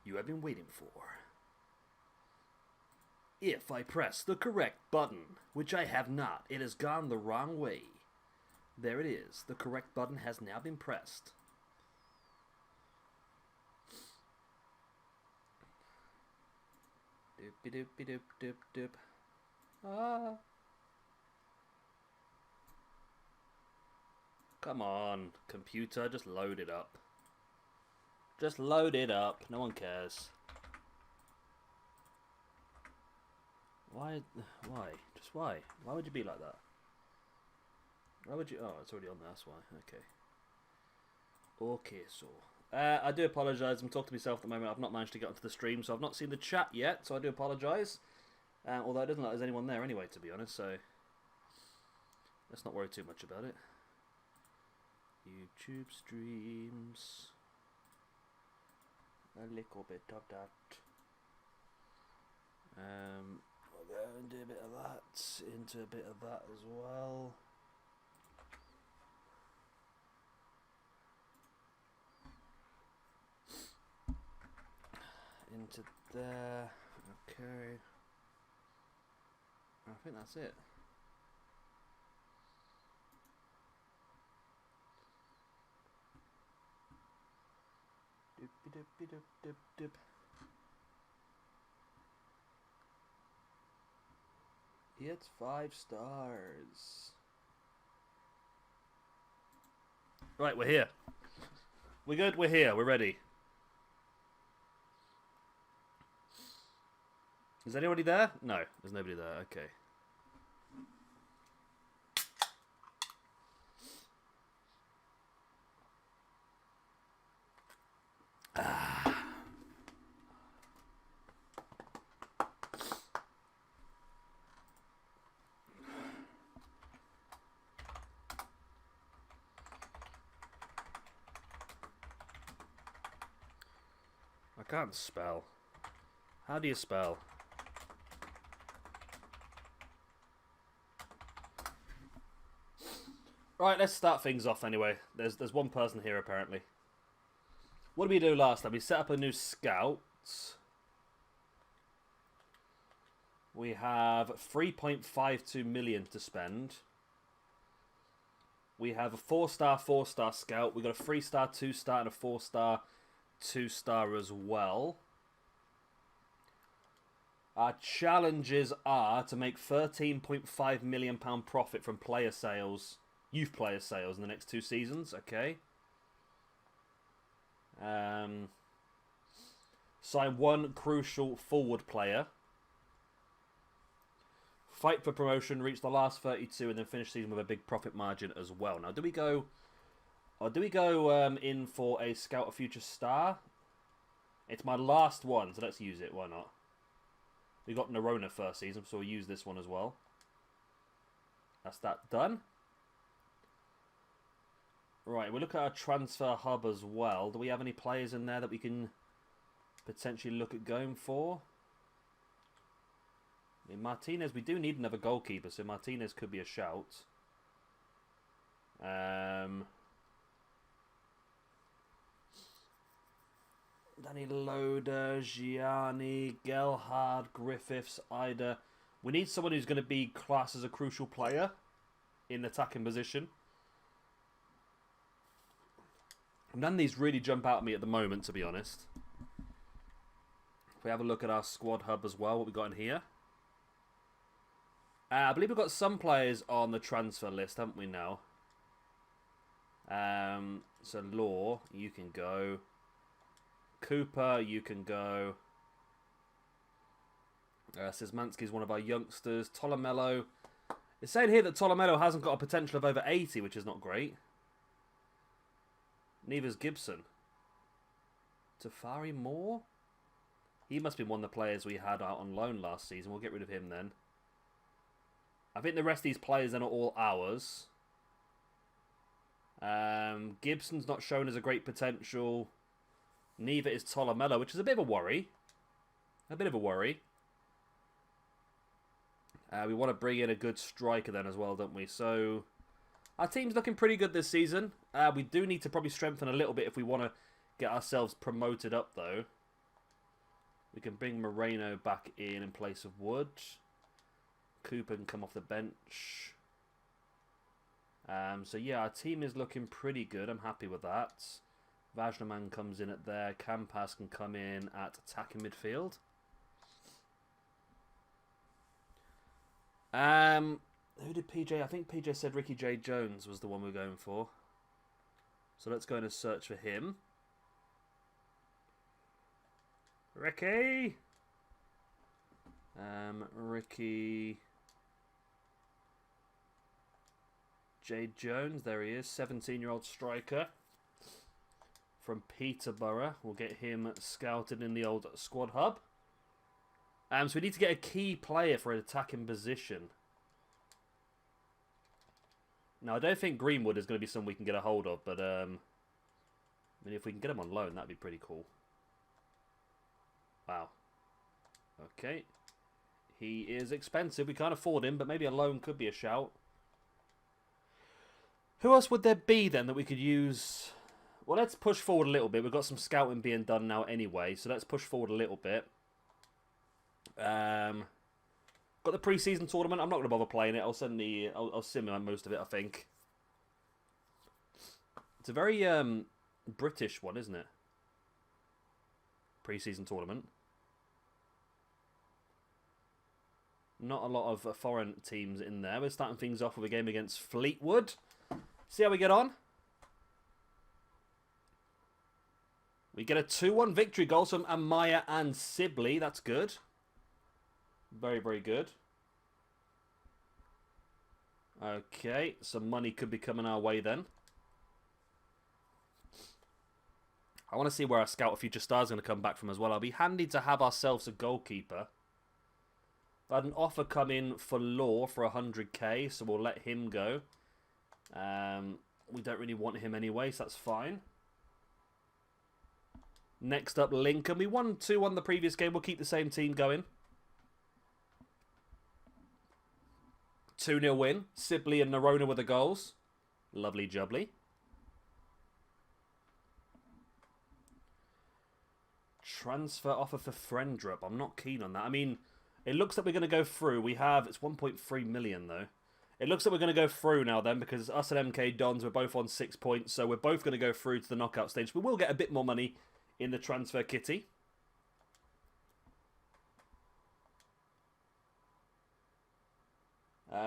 you have been waiting for. If I press the correct button, which I have not, it has gone the wrong way. There it is. The correct button has now been pressed. Doopy doopy doop doop doop. Ah. Come on, computer, just load it up. Just load it up. No one cares. Why? Why? Just why? Why would you be like that? Why would you? Oh, it's already on there. That's why. Okay. Okay, so I do apologise. I'm talking to myself at the moment. I've not managed to get onto the stream, so I've not seen the chat yet. So I do apologise. Although it doesn't look like there's anyone there anyway, to be honest. So let's not worry too much about it. YouTube streams. A little bit of that. We'll go and do a bit of that, into a bit of that as well. Into there. Okay. I think that's it. Doop doop doop doop doop. It's 5 stars. Right, we're here. We're good, we're here, we're ready. Is anybody there? No, there's nobody there, okay. I can't spell. How do you spell? Right, let's start things off anyway. There's one person here apparently. What did we do last time? We set up a new scout. We have 3.52 million to spend. We have a 4-star, 4-star scout. We got a 3-star, 2-star, and a 4-star, 2-star as well. Our challenges are to make £13.5 million profit from player sales, youth player sales in the next 2 seasons. Okay. Sign 1 crucial forward player. Fight for promotion, reach the last 32, and then finish the season with a big profit margin as well. Now, do we go in for a Scout a Future Star? It's my last one, so let's use it. Why not? We got Nerona first season, so we'll use this one as well. That's that done. Right, we'll look at our transfer hub as well. Do we have any players in there that we can potentially look at going for? I mean, Martinez, we do need another goalkeeper, so Martinez could be a shout. Danny Loader, Gianni, Gelhard, Griffiths, Ida. We need someone who's going to be classed as a crucial player in attacking position. None of these really jump out at me at the moment, to be honest. If we have a look at our squad hub as well, what we got in here. I believe we've got some players on the transfer list, haven't we now? So Law, you can go. Cooper, you can go. Szymanski's one of our youngsters. Tolomello. It's saying here that Tolomello hasn't got a potential of over 80, which is not great. Neither's Gibson. Tafari Moore? He must be one of the players we had out on loan last season. We'll get rid of him then. I think the rest of these players are not all ours. Gibson's not shown as a great potential. Neither is Tolomello, which is a bit of a worry. A bit of a worry. We want to bring in a good striker then as well, don't we? So our team's looking pretty good this season. We do need to probably strengthen a little bit if we want to get ourselves promoted up, though. We can bring Moreno back in place of Wood. Cooper can come off the bench. So yeah, our team is looking pretty good. I'm happy with that. Vajnaman comes in at there. Campas can come in at attacking midfield. Who did PJ? I think PJ said Ricky J. Jones was the one we're going for. So let's go in and search for him. Ricky! Ricky J. Jones, there he is, 17-year-old striker from Peterborough. We'll get him scouted in the old squad hub. So we need to get a key player for an attacking position. Now, I don't think Greenwood is going to be someone we can get a hold of, but I mean, if we can get him on loan, that'd be pretty cool. Wow. Okay. He is expensive. We can't afford him, but maybe a loan could be a shout. Who else would there be then that we could use? Well, let's push forward a little bit. We've got some scouting being done now anyway, so let's push forward a little bit. Got the pre-season tournament. I'm not going to bother playing it. I'll simulate most of it, I think. It's a very British one, isn't it? Pre-season tournament. Not a lot of foreign teams in there. We're starting things off with a game against Fleetwood. See how we get on. We get a 2-1 victory. Goals from Amaya and Sibley. That's good. Very, very good. Okay, some money could be coming our way then. I want to see where our Scout of Future Star is going to come back from as well. It'll be handy to have ourselves a goalkeeper. I had an offer come in for Law for 100k, so we'll let him go. We don't really want him anyway, so that's fine. Next up, Lincoln. We won 2-1 the previous game. We'll keep the same team going. 2-0 win. Sibley and Nerona with the goals. Lovely jubbly. Transfer offer for Friendrup. I'm not keen on that. I mean, it looks like we're going to go through. We have... It's 1.3 million, though. It looks like we're going to go through now, then, because us and MK Dons, we're both on 6 points, so we're both going to go through to the knockout stage. We will get a bit more money in the transfer kitty.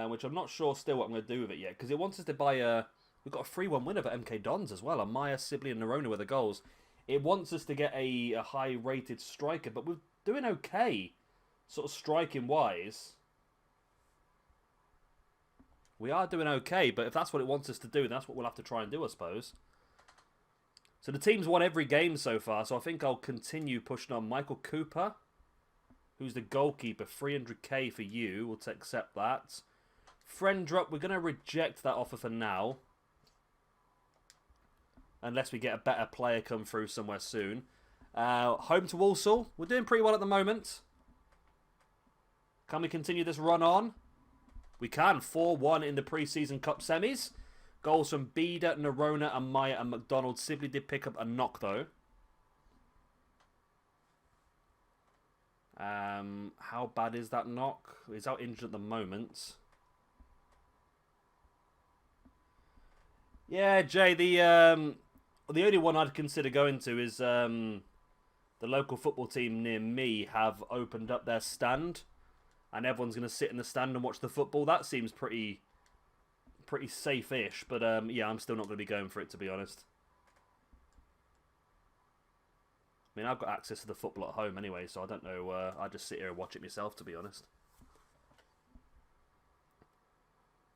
Which I'm not sure still what I'm going to do with it yet, because it wants us to buy a... We've got a 3-1 winner for MK Dons as well. Amaya, Sibley and Nerona with the goals. It wants us to get a high-rated striker, but we're doing okay, sort of striking-wise. We are doing okay, but if that's what it wants us to do, that's what we'll have to try and do, I suppose. So the team's won every game so far, so I think I'll continue pushing on. Michael Cooper, who's the goalkeeper, 300k for you. We'll accept that. Friendrup, we're going to reject that offer for now. Unless we get a better player come through somewhere soon. Home to Walsall. We're doing pretty well at the moment. Can we continue this run on? We can. 4-1 in the pre-season cup semis. Goals from Beda, Nerona, and Maya and McDonald. Sibley did pick up a knock, though. How bad is that knock? He's out injured at the moment. Yeah, Jay, the only one I'd consider going to is the local football team near me have opened up their stand. And everyone's going to sit in the stand and watch the football. That seems pretty safe-ish. But yeah, I'm still not going to be going for it, to be honest. I mean, I've got access to the football at home anyway, so I don't know. I just sit here and watch it myself, to be honest.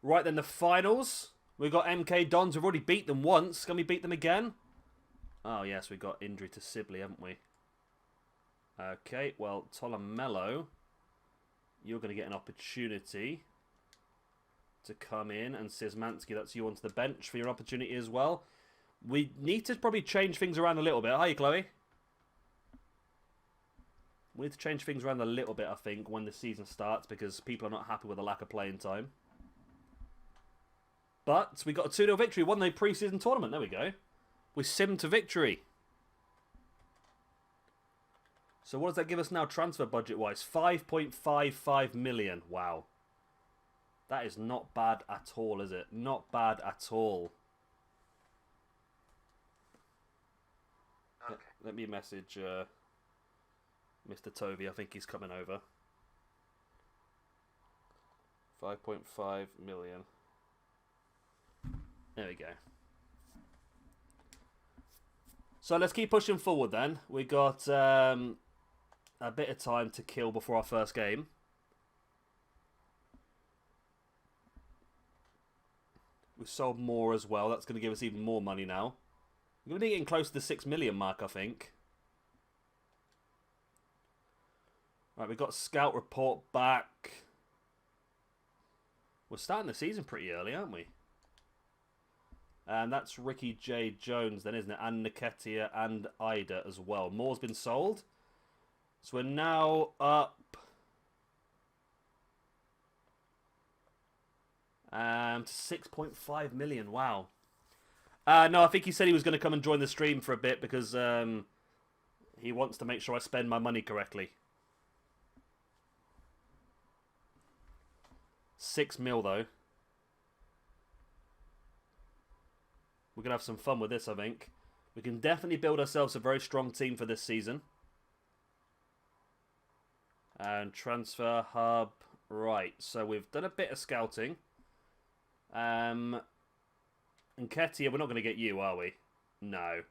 Right then, the finals. We've got MK Dons. We've already beat them once. Can we beat them again? Oh, yes, we've got injury to Sibley, haven't we? Okay, well, Tolomello... You're going to get an opportunity to come in. And Szymanski, that's you onto the bench for your opportunity as well. We need to probably change things around a little bit. Hi, Chloe. We need to change things around a little bit, I think, when the season starts. Because people are not happy with the lack of playing time. But we got a 2-0 victory. Won the pre-season tournament. There we go. We simmed to victory. So what does that give us now transfer budget-wise? 5.55 million. Wow. That is not bad at all, is it? Not bad at all. Okay. Let me message Mr. Tovey. I think he's coming over. 5.5 million. There we go. So let's keep pushing forward then. We got a bit of time to kill before our first game. We sold more as well. That's going to give us even more money now. We're going to be getting close to the 6 million mark, I think. Right, we got Scout Report back. We're starting the season pretty early, aren't we? And that's Ricky J. Jones then, isn't it? And Nketiah and Ida as well. More's been sold. So we're now up to 6.5 million. Wow. No, I think he said he was going to come and join the stream for a bit because he wants to make sure I spend my money correctly. 6 mil though. We're going to have some fun with this, I think. We can definitely build ourselves a very strong team for this season. And transfer hub. Right, so we've done a bit of scouting. And Nketiah, we're not going to get you, are we? No.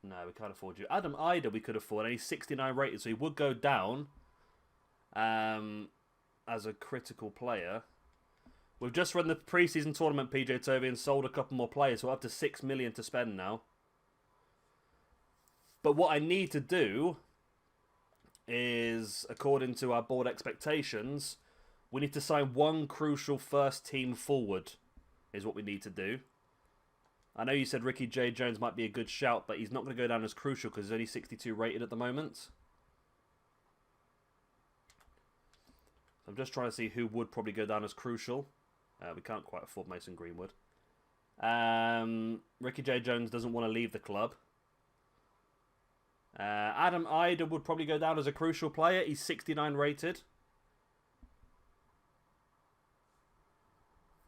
No, we can't afford you. Adam Ida we could afford. And he's 69 rated, so he would go down as a critical player. We've just run the pre-season tournament, PJ Tovey, and sold a couple more players. So we're up to 6 million to spend now. But what I need to do is, according to our board expectations, we need to sign one crucial first team forward, is what we need to do. I know you said Ricky J. Jones might be a good shout, but he's not going to go down as crucial because he's only 62 rated at the moment. I'm just trying to see who would probably go down as crucial. We can't quite afford Mason Greenwood. Ricky J. Jones doesn't want to leave the club. Adam Ida would probably go down as a crucial player. He's 69 rated.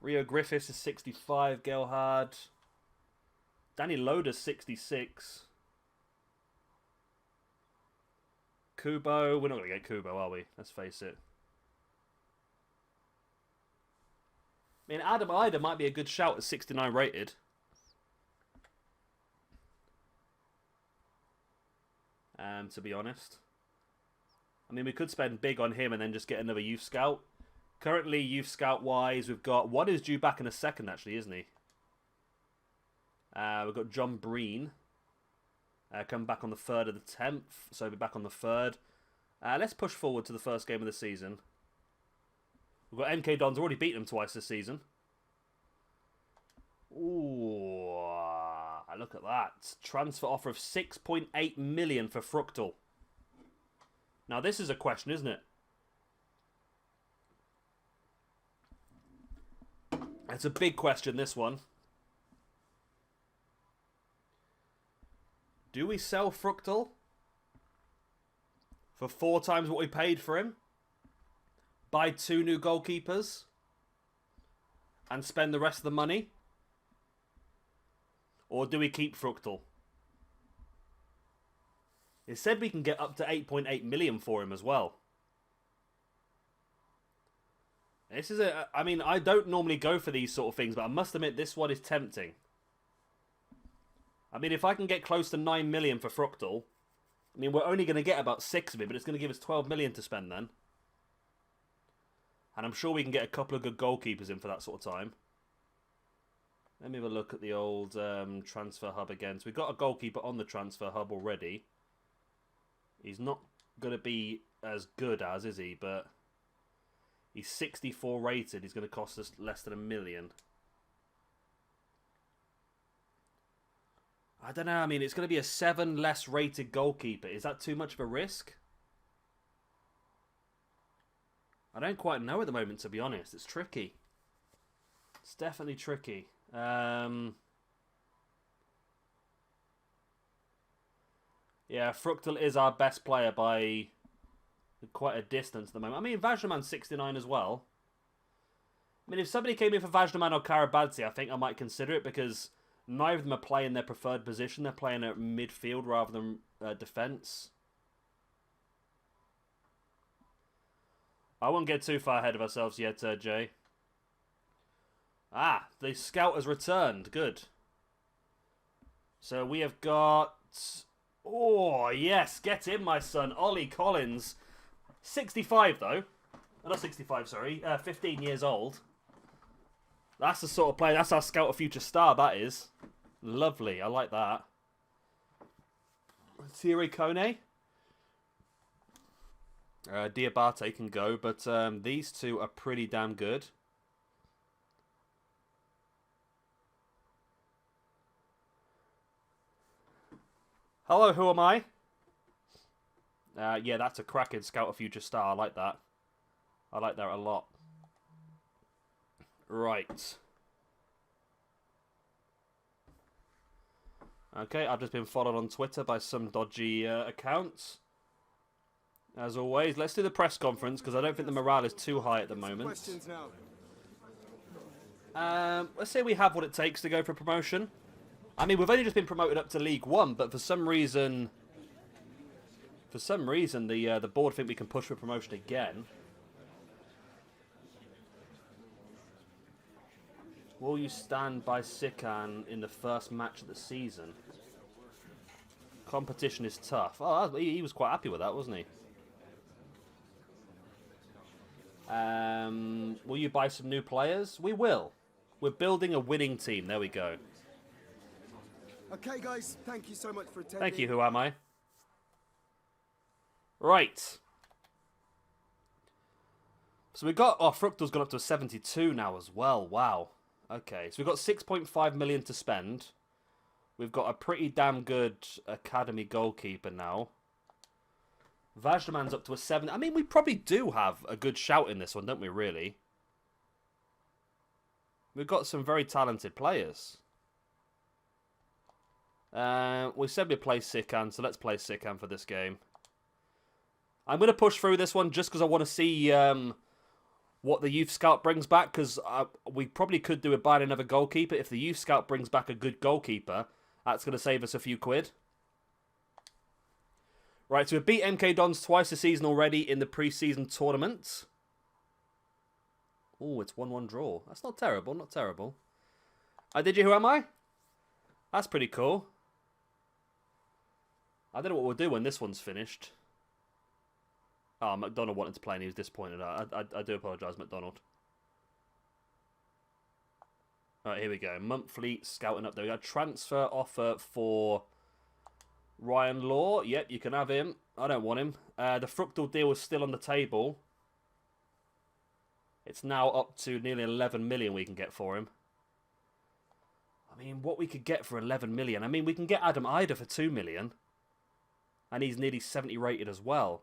Rio Griffiths is 65. Gelhard. Danny Loader's 66. Kubo. We're not going to get Kubo, are we? Let's face it. I mean, Adam Ida might be a good shout at 69 rated. To be honest. I mean, we could spend big on him and then just get another youth scout. Currently, youth scout-wise, we've got... One is due back in a second, actually, isn't he? We've got John Breen. Coming back on the 3rd of the 10th. So he'll be back on the 3rd. Let's push forward to the first game of the season. We've got MK Dons. Already beaten them twice this season. Ooh, look at that. Transfer offer of 6.8 million for Fructal. Now, this is a question, isn't it? It's a big question, this one. Do we sell Fructal for 4 times what we paid for him? Buy 2 new goalkeepers? And spend the rest of the money? Or do we keep Fructal? It said we can get up to 8.8 million for him as well. This is a... I mean, I don't normally go for these sort of things, but I must admit this one is tempting. I mean, if I can get close to 9 million for Fructal, I mean, we're only going to get about 6 of it, but it's going to give us 12 million to spend then. And I'm sure we can get a couple of good goalkeepers in for that sort of time. Let me have a look at the old transfer hub again. So we've got a goalkeeper on the transfer hub already. He's not going to be as good as, is he? But he's 64 rated. He's going to cost us less than 1 million. I don't know. I mean, it's going to be a 7 less rated goalkeeper. Is that too much of a risk? I don't quite know at the moment, to be honest. It's tricky. It's definitely tricky. Yeah, Yeah, Fructal is our best player by quite a distance at the moment. I mean, Vajraman's 69 as well. I mean, if somebody came in for Vajraman or Karabadze, I think I might consider it because neither of them are playing their preferred position. They're playing at midfield rather than defence. I won't get too far ahead of ourselves yet, Jay. Ah, the scout has returned. Good. So we have got... Oh, yes. Get in, my son. Ollie Collins. 65, though. Not 65, sorry. 15 years old. That's the sort of player. That's our scout of future star, that is. Lovely. I like that. Thierry Kone. Diabate can go, but these two are pretty damn good. Hello, who am I? Yeah, that's a cracking scout of future star. I like that. I like that a lot. Right. Okay, I've just been followed on Twitter by some dodgy accounts. As always, let's do the press conference because I don't think the morale is too high at the moment. Let's say we have what it takes to go for promotion. I mean, we've only just been promoted up to League One, but for some reason, the board think we can push for promotion again. Will you stand by Sikan in the first match of the season? Competition is tough. Oh, he was quite happy with that, wasn't he? Will you buy some new players? We will. We're building a winning team. There we go. Okay, guys. Thank you so much for attending. Thank you. Who am I? Right. So we got... Oh, Fructal's gone up to a 72 now as well. Wow. Okay. So we've got 6.5 million to spend. We've got a pretty damn good academy goalkeeper now. Vajraman's up to a 7. I mean, we probably do have a good shout in this one, don't we, really? We've got some very talented players. We said we'd play Sikan, so let's play Sikan for this game. I'm going to push through this one just because I want to see what the Youth Scout brings back, because we probably could do with buying another goalkeeper. If the Youth Scout brings back a good goalkeeper, that's going to save us a few quid. Right, so we beat MK Dons twice this season already in the pre-season tournament. Oh, it's 1-1 draw. That's not terrible, not terrible. Did you? Who am I? That's pretty cool. I don't know what we'll do when this one's finished. Oh, McDonald wanted to play and he was disappointed. I do apologise, McDonald. Alright, here we go. Monthly scouting up there. We got a transfer offer for Ryan Law. Yep, you can have him. I don't want him. The Fructal deal is still on the table. It's now up to nearly 11 million we can get for him. I mean, what we could get for 11 million. I mean, we can get Adam Ida for 2 million. And he's nearly 70 rated as well.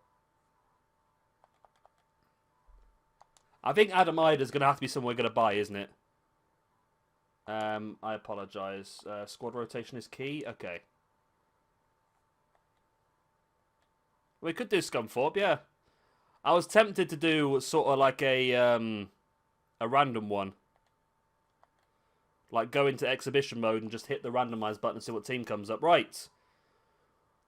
I think Adam Ida's going to have to be someone we're going to buy, isn't it? I apologise. Squad rotation is key. Okay. We could do Scunthorpe, yeah. I was tempted to do sort of like a random one. Like go into exhibition mode and just hit the randomise button and see what team comes up. Right.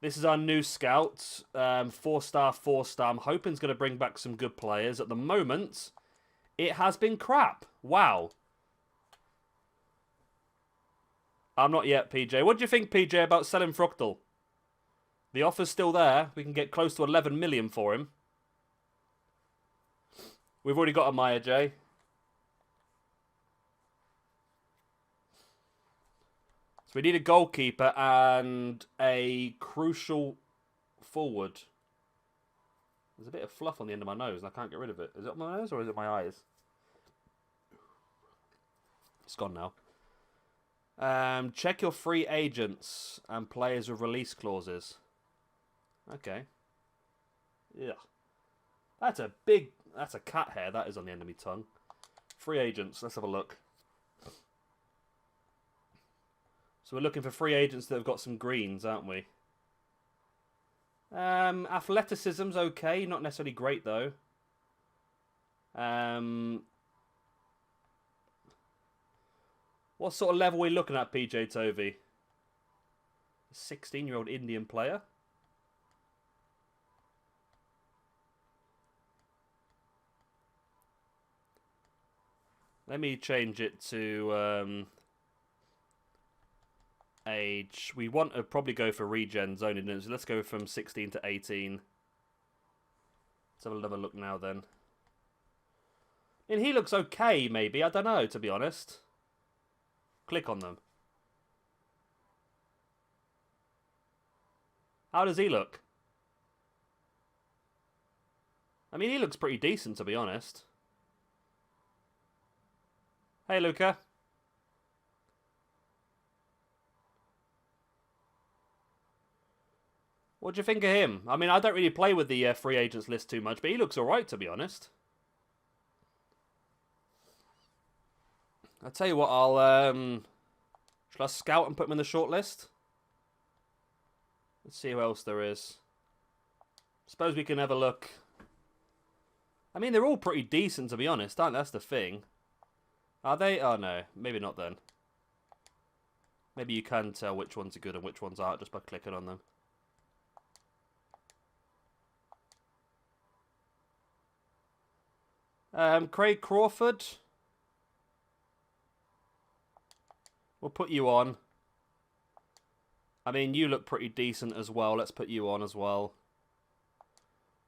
This is our new scout. 4-star, 4-star. I'm hoping it's going to bring back some good players. At the moment, it has been crap. Wow. I'm not yet, PJ. What do you think, PJ, about selling Fructal? The offer's still there. We can get close to 11 million for him. We've already got a Maya, Jay. So we need a goalkeeper and a crucial forward. There's a bit of fluff on the end of my nose and I can't get rid of it. Is it my nose or is it my eyes? It's gone now. Check your free agents and players with release clauses. Okay. Yeah. That's a cat hair that is on the end of my tongue. Free agents, let's have a look. So we're looking for free agents that have got some greens, aren't we? Athleticism's okay, not necessarily great though. What sort of level are we looking at, PJ Tovey? 16-year-old Indian player. Let me change it to age. We want to probably go for regen zone, so let's go from 16 to 18. Let's have another look now then. I mean, he looks okay, maybe. I don't know, to be honest. Click on them. How does he look? I mean, he looks pretty decent, to be honest. Hey, Luca. What do you think of him? I mean, I don't really play with the free agents list too much, but he looks alright, to be honest. I'll tell you what, shall I scout and put him in the shortlist? Let's see who else there is. Suppose we can have a look. I mean, they're all pretty decent, to be honest, aren't they? That's the thing. Are they? Oh, no. Maybe not then. Maybe you can tell which ones are good and which ones aren't just by clicking on them. Craig Crawford. We'll put you on. I mean, you look pretty decent as well. Let's put you on as well.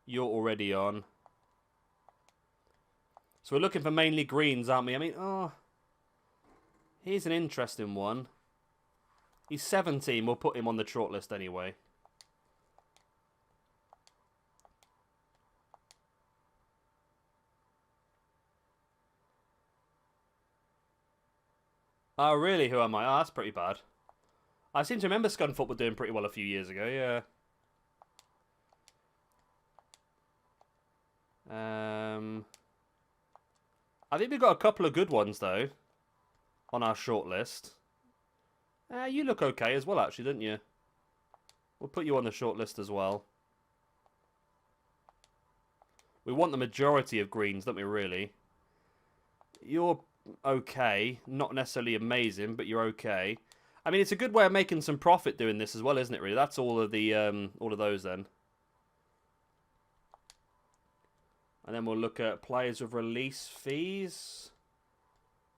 You're already on. So we're looking for mainly greens, aren't we? I mean, oh, here's an interesting one. He's 17. We'll put him on the shortlist anyway. Oh, really? Who am I? Oh, that's pretty bad. I seem to remember Scunthorpe were doing pretty well a few years ago, yeah. I think we've got a couple of good ones, though, on our shortlist. You look okay as well, actually, didn't you? We'll put you on the shortlist as well. We want the majority of greens, don't we, really? You're okay. Not necessarily amazing, but you're okay. I mean, it's a good way of making some profit doing this as well, isn't it, really? That's all of those, then. And then we'll look at players with release fees.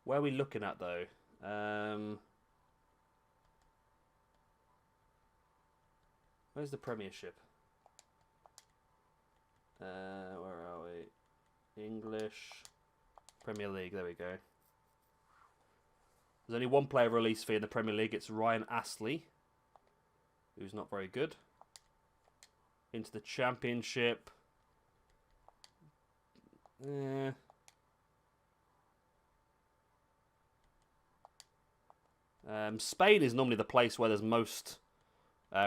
Where are we looking at, though? Where's the Premiership? Where are we? English. Premier League, there we go. There's only one player release fee in the Premier League. It's Ryan Astley, who's not very good. Into the Championship. Spain is normally the place where there's most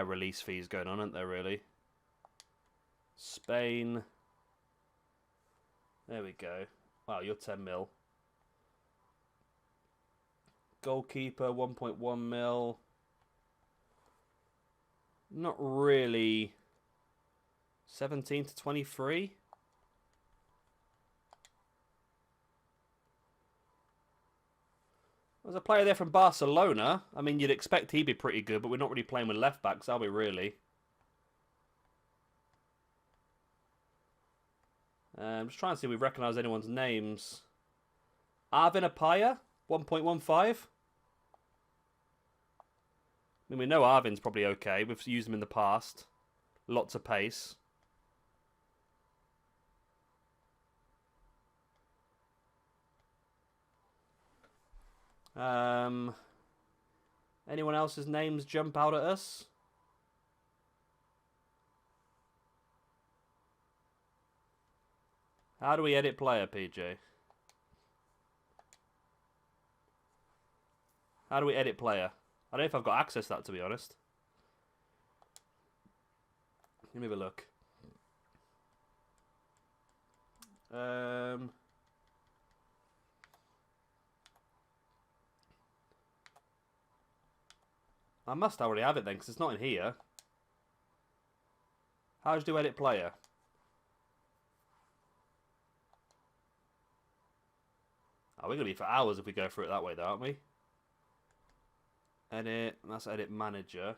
release fees going on, aren't there, really? Spain. There we go. Wow, you're 10 mil. Goalkeeper, 1.1 mil. Not really. 17 to 23. There's a player there from Barcelona. I mean, you'd expect he'd be pretty good, but we're not really playing with left backs, are we, really? I'm just trying to see if we recognise anyone's names. Arvin Apaya, 1.15. I mean, we know Arvin's probably okay. We've used him in the past. Lots of pace. Anyone else's names jump out at us? How do we edit player, PJ? How do we edit player? I don't know if I've got access to that, to be honest. Let me have a look. I must already have it then, because it's not in here. How do you do edit player? Oh, we're going to be for hours if we go through it that way, though, aren't we? Edit. That's edit manager.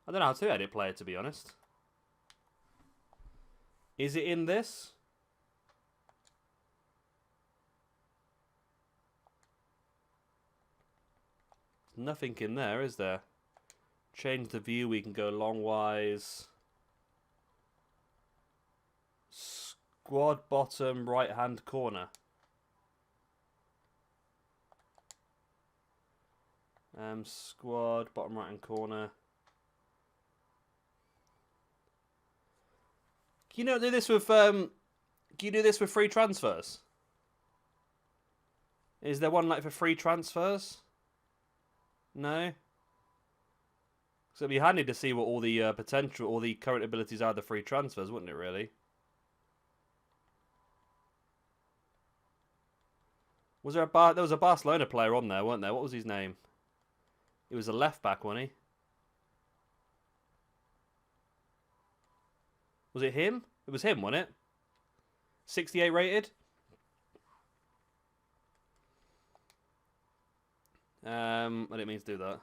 I don't know how to edit player, to be honest. Is it in this? There's nothing in there, is there? Change the view. We can go longwise. Squad bottom right hand corner. Squad bottom right hand corner. Can you not do this with can you do this with free transfers? Is there one like for free transfers? No? So it'd be handy to see what all the potential, all the current abilities are of the free transfers, wouldn't it really? Was there there was a Barcelona player on there, weren't there? What was his name? He was a left back, wasn't he? Was it him? It was him, wasn't it? 68 rated. I didn't mean to do that.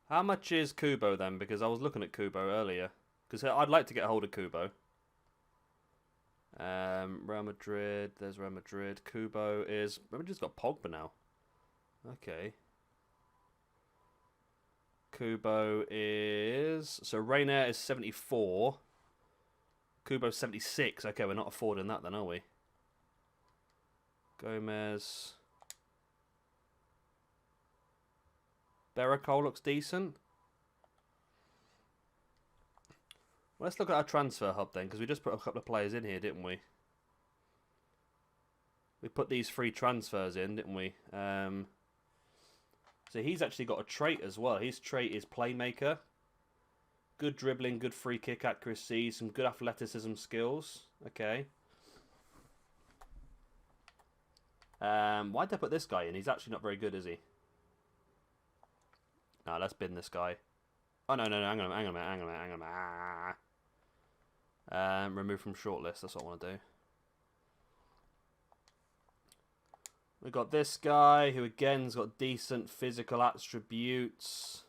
How much is Kubo then? Because I was looking at Kubo earlier. Because I'd like to get a hold of Kubo. Real Madrid. There's Real Madrid. Kubo is... Real Madrid's got Pogba now. Okay. Kubo is... So Rayner is 74. Kubo's 76. Okay, we're not affording that then, are we? Gomez. Beracol looks decent. Well, let's look at our transfer hub then, because we just put a couple of players in here, didn't we? We put these free transfers in, didn't we? So he's actually got a trait as well. His trait is playmaker. Good dribbling, good free kick accuracy, some good athleticism skills. Okay. Why'd they put this guy in? He's actually not very good, is he? No, let's bin this guy. Oh, no, hang on a minute. Remove from shortlist, that's what I want to do. We've got this guy, who again's got decent physical attributes.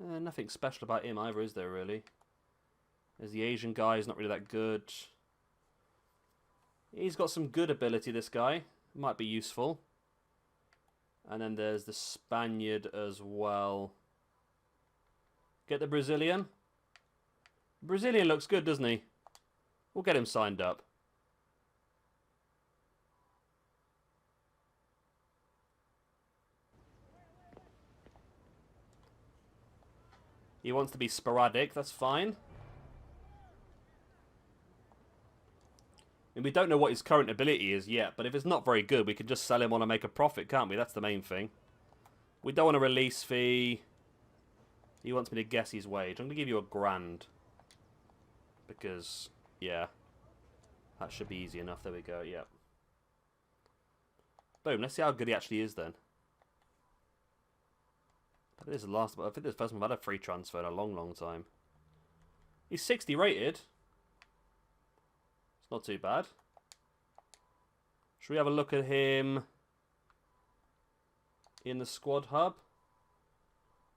Nothing special about him either, is there, really? There's the Asian guy, he's not really that good. He's got some good ability, this guy. Might be useful. And then there's the Spaniard as well. Get the Brazilian. Brazilian looks good, doesn't he? We'll get him signed up. He wants to be sporadic, that's fine. And we don't know what his current ability is yet, but if it's not very good, we can just sell him on and make a profit, can't we? That's the main thing. We don't want a release fee. He wants me to guess his wage. I'm going to give you £1,000. Because, yeah. That should be easy enough. There we go, yep. Boom, let's see how good he actually is then. I think this is I think this is the first time I've had a free transfer in a long, long time. He's 60 rated. It's not too bad. Should we have a look at him in the squad hub?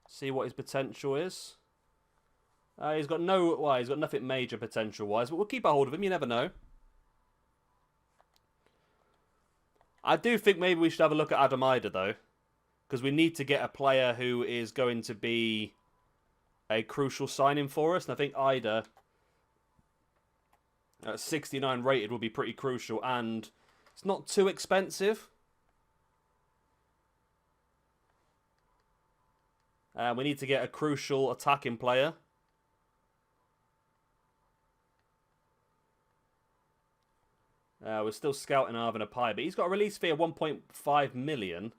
See what his potential is. He's got he's got nothing major potential-wise, but we'll keep a hold of him. You never know. I do think maybe we should have a look at Adam Ida, though. Because we need to get a player who is going to be a crucial signing for us. And I think Ida, at 69 rated, will be pretty crucial. And it's not too expensive. We need to get a crucial attacking player. We're still scouting Arvin Apai, but he's got a release fee of 1.5 million.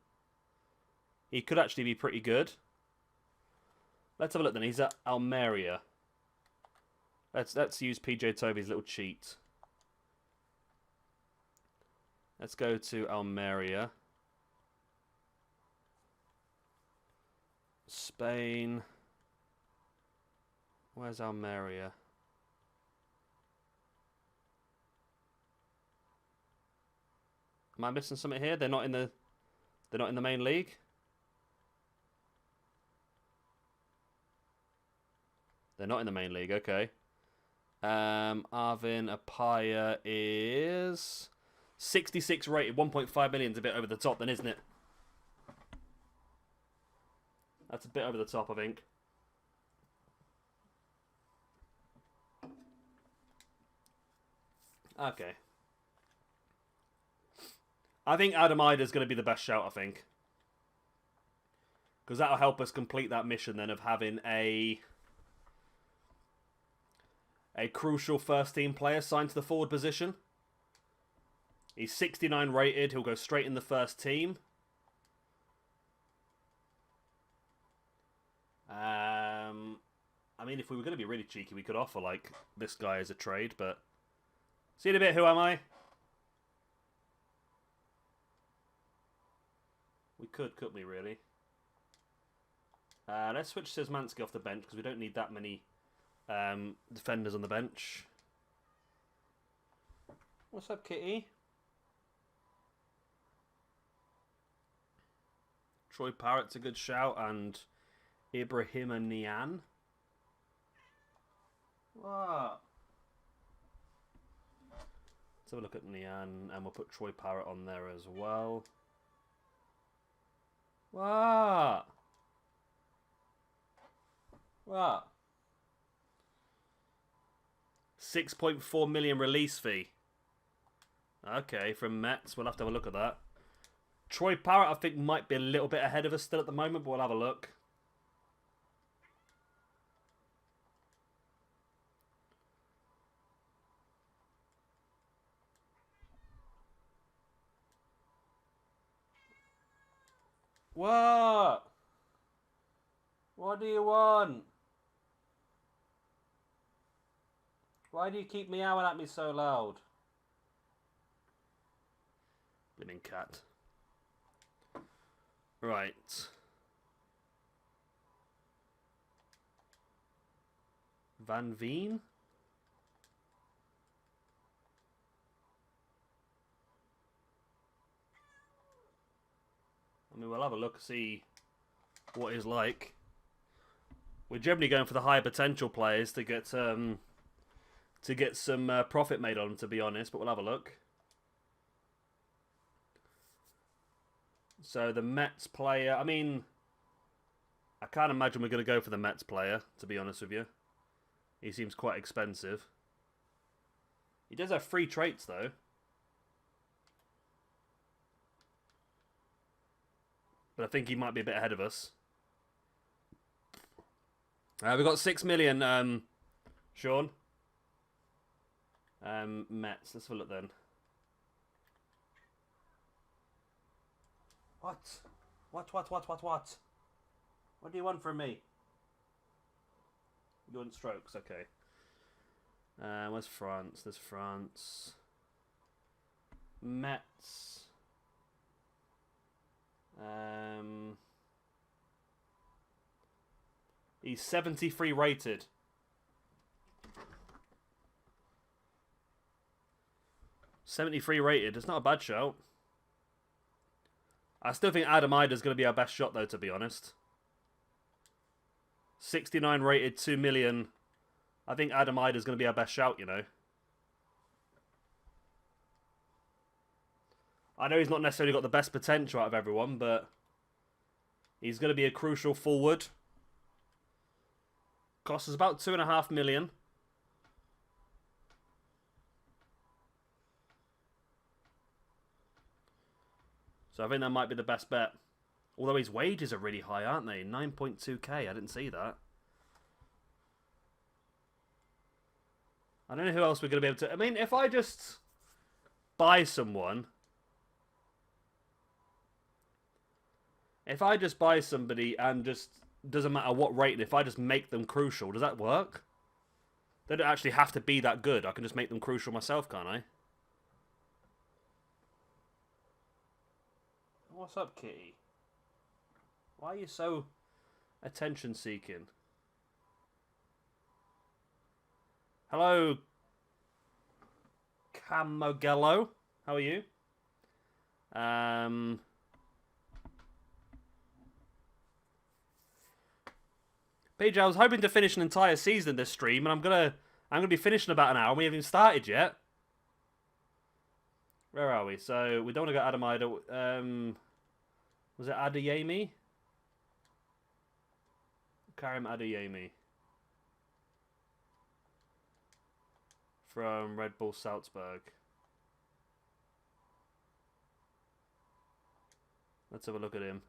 He could actually be pretty good. Let's have a look then. He's at Almeria. Let's use PJ Toby's little cheat. Let's go to Almeria. Spain. Where's Almeria? Am I missing something here? They're not in the main league. They're not in the main league. Okay. Arvin Apaya is 66 rated. 1.5 million is a bit over the top, then, isn't it? That's a bit over the top, I think. Okay. I think Adam Ida's going to be the best shout, I think. Because that'll help us complete that mission then of having a crucial first team player signed to the forward position. He's 69 rated. He'll go straight in the first team. I mean, if we were going to be really cheeky, we could offer, like, this guy as a trade, but... See you in a bit, who am I? We could, couldn't we, really? Let's switch Szymanski off the bench, because we don't need that many defenders on the bench. What's up, Kitty? Troy Parrott's a good shout, and Ibrahima Nian. What? Let's have a look at Nian, and we'll put Troy Parrott on there as well. What? What? 6.4 million release fee. Okay, from Mets. We'll have to have a look at that. Troy Parrott, I think, might be a little bit ahead of us still at the moment, but we'll have a look. What? What do you want? Why do you keep meowing at me so loud? Blimmin' cat. Right. Van Veen? I mean, we'll have a look, see what he's like. We're generally going for the higher potential players to get some profit made on them, to be honest, but we'll have a look. So the Mets player, I mean, I can't imagine we're going to go for the Mets player, to be honest with you. He seems quite expensive. He does have free traits, though. But I think he might be a bit ahead of us. We've got 6 million, Sean. Mets. Let's have a look then. What? What? What do you want from me? You want strokes? Okay. Where's France? There's France. Mets. He's 73 rated. 73 rated. It's not a bad shout. I still think Adam Ida's going to be our best shot, though, to be honest. 69 rated, 2 million. I think Adam Ida's going to be our best shout, you know. I know he's not necessarily got the best potential out of everyone, but he's going to be a crucial forward. Costs us about 2.5 million. So I think that might be the best bet. Although his wages are really high, aren't they? 9.2k. I didn't see that. I don't know who else we're going to be able to... I mean, if I just buy someone... If I just buy somebody and just... Doesn't matter what rate, if I just make them crucial, does that work? They don't actually have to be that good. I can just make them crucial myself, can't I? What's up, kitty? Why are you so Attention seeking. Hello, Camogello. How are you? PJ, I was hoping to finish an entire season this stream, and I'm gonna be finishing in about an hour. We haven't even started yet. Where are we? So we don't want to go Adamida. Was it Adeyemi? Karim Adeyemi from Red Bull Salzburg. Let's have a look at him.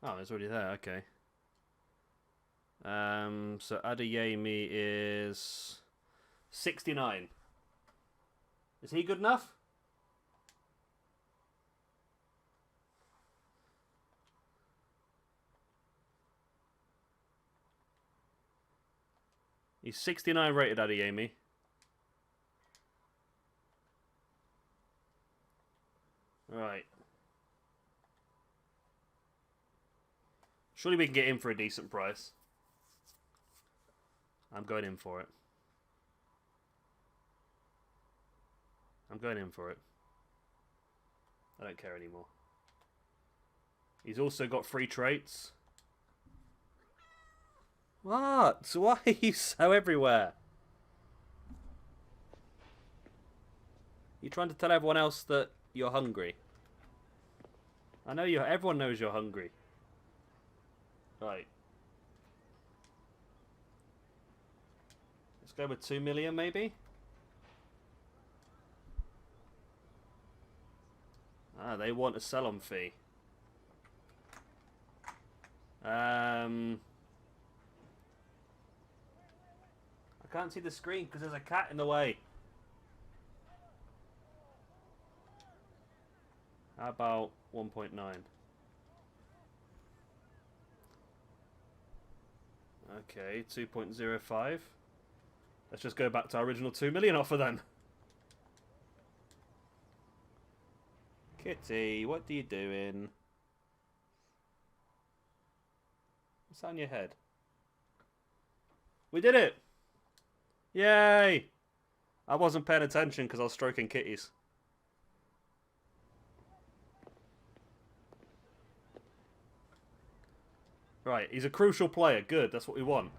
Oh, it's already there. Okay. So Adeyemi is 69. Is he good enough? He's 69 rated, Adeyemi. Right. Surely we can get in for a decent price. I'm going in for it. I'm going in for it. I don't care anymore. He's also got free traits. What? Why are you so everywhere? You trying to tell everyone else that you're hungry? I know you. Everyone knows you're hungry. Right. Let's go with 2 million, maybe. Ah, they want a sell-on fee. I can't see the screen because there's a cat in the way. How about 1.9? Okay, 2.05. Let's just go back to our original 2 million offer then. Kitty, what are you doing? What's on your head? We did it! Yay! I wasn't paying attention because I was stroking kitties. Right, he's a crucial player. Good, that's what we want.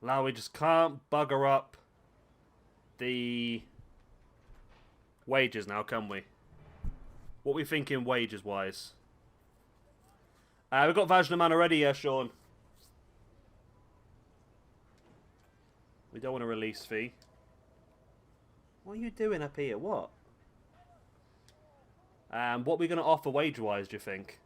Now we just can't bugger up the wages now, can we? What are we thinking wages-wise? We've got Vajnaman already, yeah, Sean. We don't want a release fee. What are you doing up here? What? What are we going to offer wage-wise, do you think?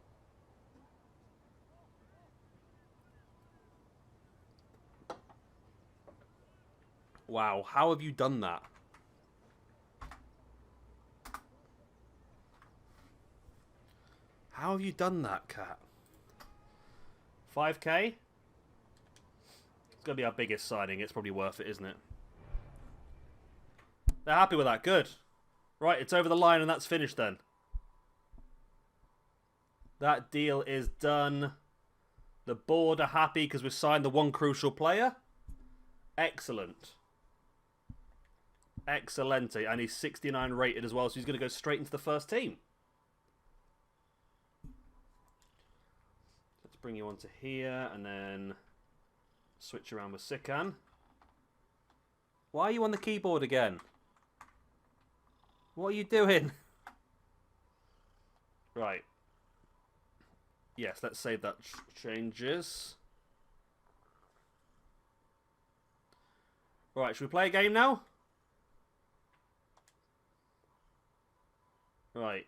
Wow, how have you done that? How have you done that, Cat? 5k? It's going to be our biggest signing. It's probably worth it, isn't it? They're happy with that. Good. Right, it's over the line and that's finished then. That deal is done. The board are happy because we've signed the one crucial player. Excellent. Excellente. And he's 69 rated as well, so he's going to go straight into the first team. Let's bring you onto here and then switch around with Sikan. Why are you on the keyboard again? What are you doing? Right. Yes, let's save that changes. Right, should we play a game now? Right.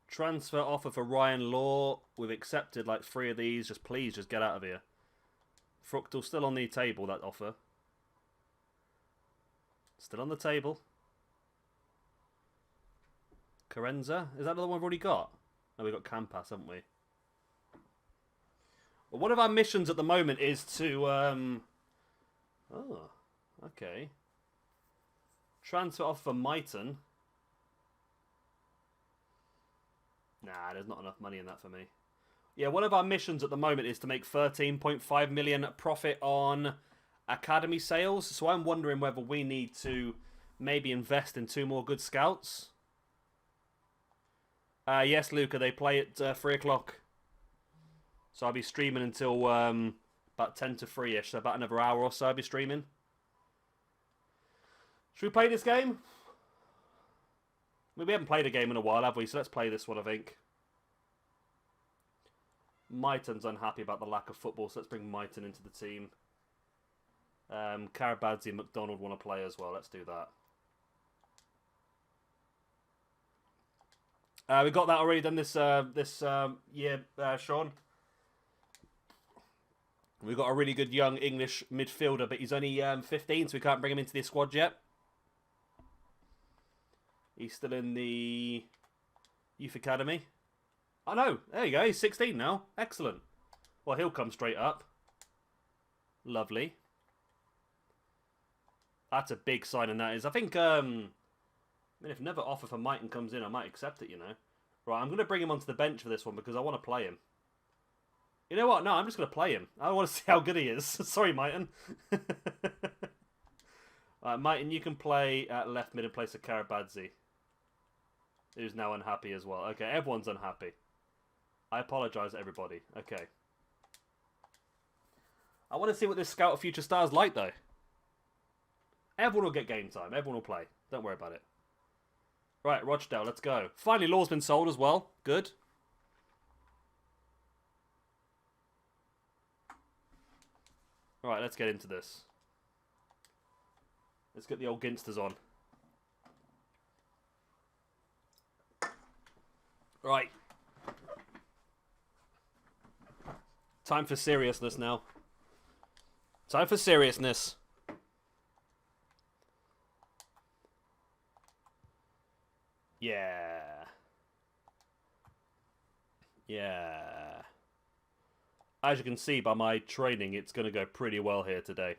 Transfer offer for Ryan Law. We've accepted like 3 of these. Just please, just get out of here. Fructal still on the table, that offer. Still on the table. Carenza. Is that the one we've already got? No, we've got Campas, haven't we? Well, one of our missions at the moment is to... Oh, okay. Transfer offer for Myton. Nah, there's not enough money in that for me. Yeah, one of our missions at the moment is to make 13.5 million profit on academy sales. So I'm wondering whether we need to maybe invest in 2 more good scouts. Yes, Luca, they play at 3 o'clock. So I'll be streaming until about 10 to 3-ish. So about another hour or so I'll be streaming. Should we play this game? I mean, we haven't played a game in a while, have we? So let's play this one, I think. Myton's unhappy about the lack of football, so let's bring Myton into the team. Karabadze and McDonald want to play as well. Let's do that. We got that already done this year, Sean. We've got a really good young English midfielder, but he's only 15, so we can't bring him into the squad yet. He's still in the youth academy. Oh no, there you go, he's 16 now. Excellent. Well, he'll come straight up. Lovely. That's a big signing, that is. I think, I mean, if another offer for Myton comes in, I might accept it, you know. Right, I'm going to bring him onto the bench for this one because I want to play him. You know what? No, I'm just going to play him. I want to see how good he is. Sorry, Myton. Right, Myton, you can play at left mid in place of Karabadze, who's now unhappy as well. Okay, everyone's unhappy. I apologise, everybody. Okay. I want to see what this Scout of Future Stars like, though. Everyone will get game time. Everyone will play. Don't worry about it. Right, Rochdale, let's go. Finally, Law's been sold as well. Good. Right, let's get into this. Let's get the old Ginsters on. Right. Time for seriousness now. Time for seriousness. Yeah. Yeah. As you can see by my training, it's going to go pretty well here today.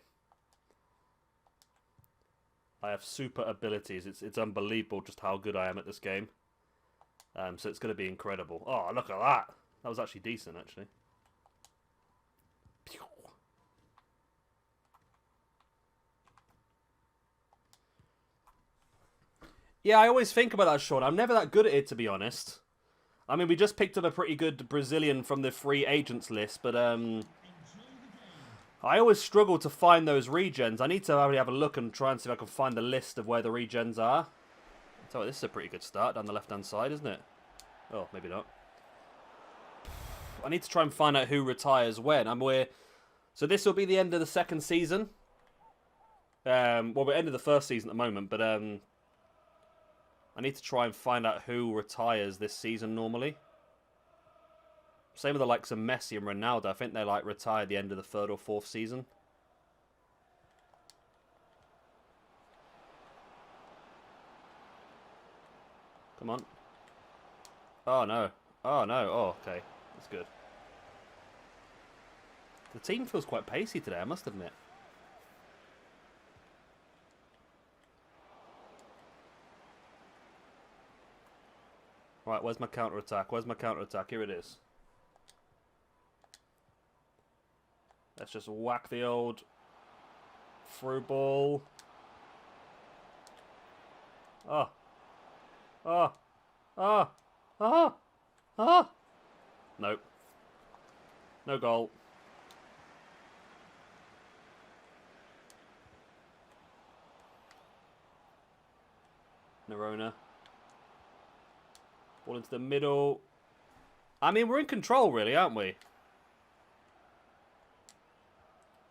I have super abilities. It's unbelievable just how good I am at this game. So it's going to be incredible. Oh, look at that. That was actually decent, actually. Yeah, I always think about that, Sean. I'm never that good at it, to be honest. I mean, we just picked up a pretty good Brazilian from the free agents list, but I always struggle to find those regens. I need to already have a look and try and see if I can find the list of where the regens are. So this is a pretty good start down the left-hand side, isn't it? Oh, maybe not. I need to try and find out who retires when. So this will be the end of the second season. Well, we're end of the first season at the moment, but I need to try and find out who retires this season normally. Same with the likes of Messi and Ronaldo. I think they like retire at the end of the third or fourth season. Come on. Oh no. Oh no. Oh, okay. That's good. The team feels quite pacey today, I must admit. Right, where's my counter-attack? Where's my counter-attack? Here it is. Let's just whack the old through ball. Oh. Oh. Oh. Oh. Oh. Nope. No goal. Nerona. Ball into the middle. I mean, we're in control, really, aren't we?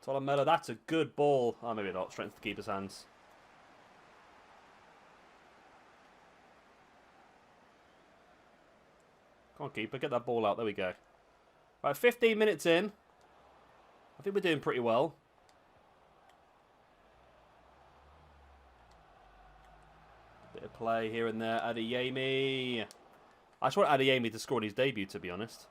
Tolomela, that's a good ball. Oh, maybe not. Strength to the keeper's hands. Come on, keeper. Get that ball out. There we go. Right, 15 minutes in. I think we're doing pretty well. Bit of play here and there. Adeyemi. I just want Adeyemi to score in his debut, to be honest.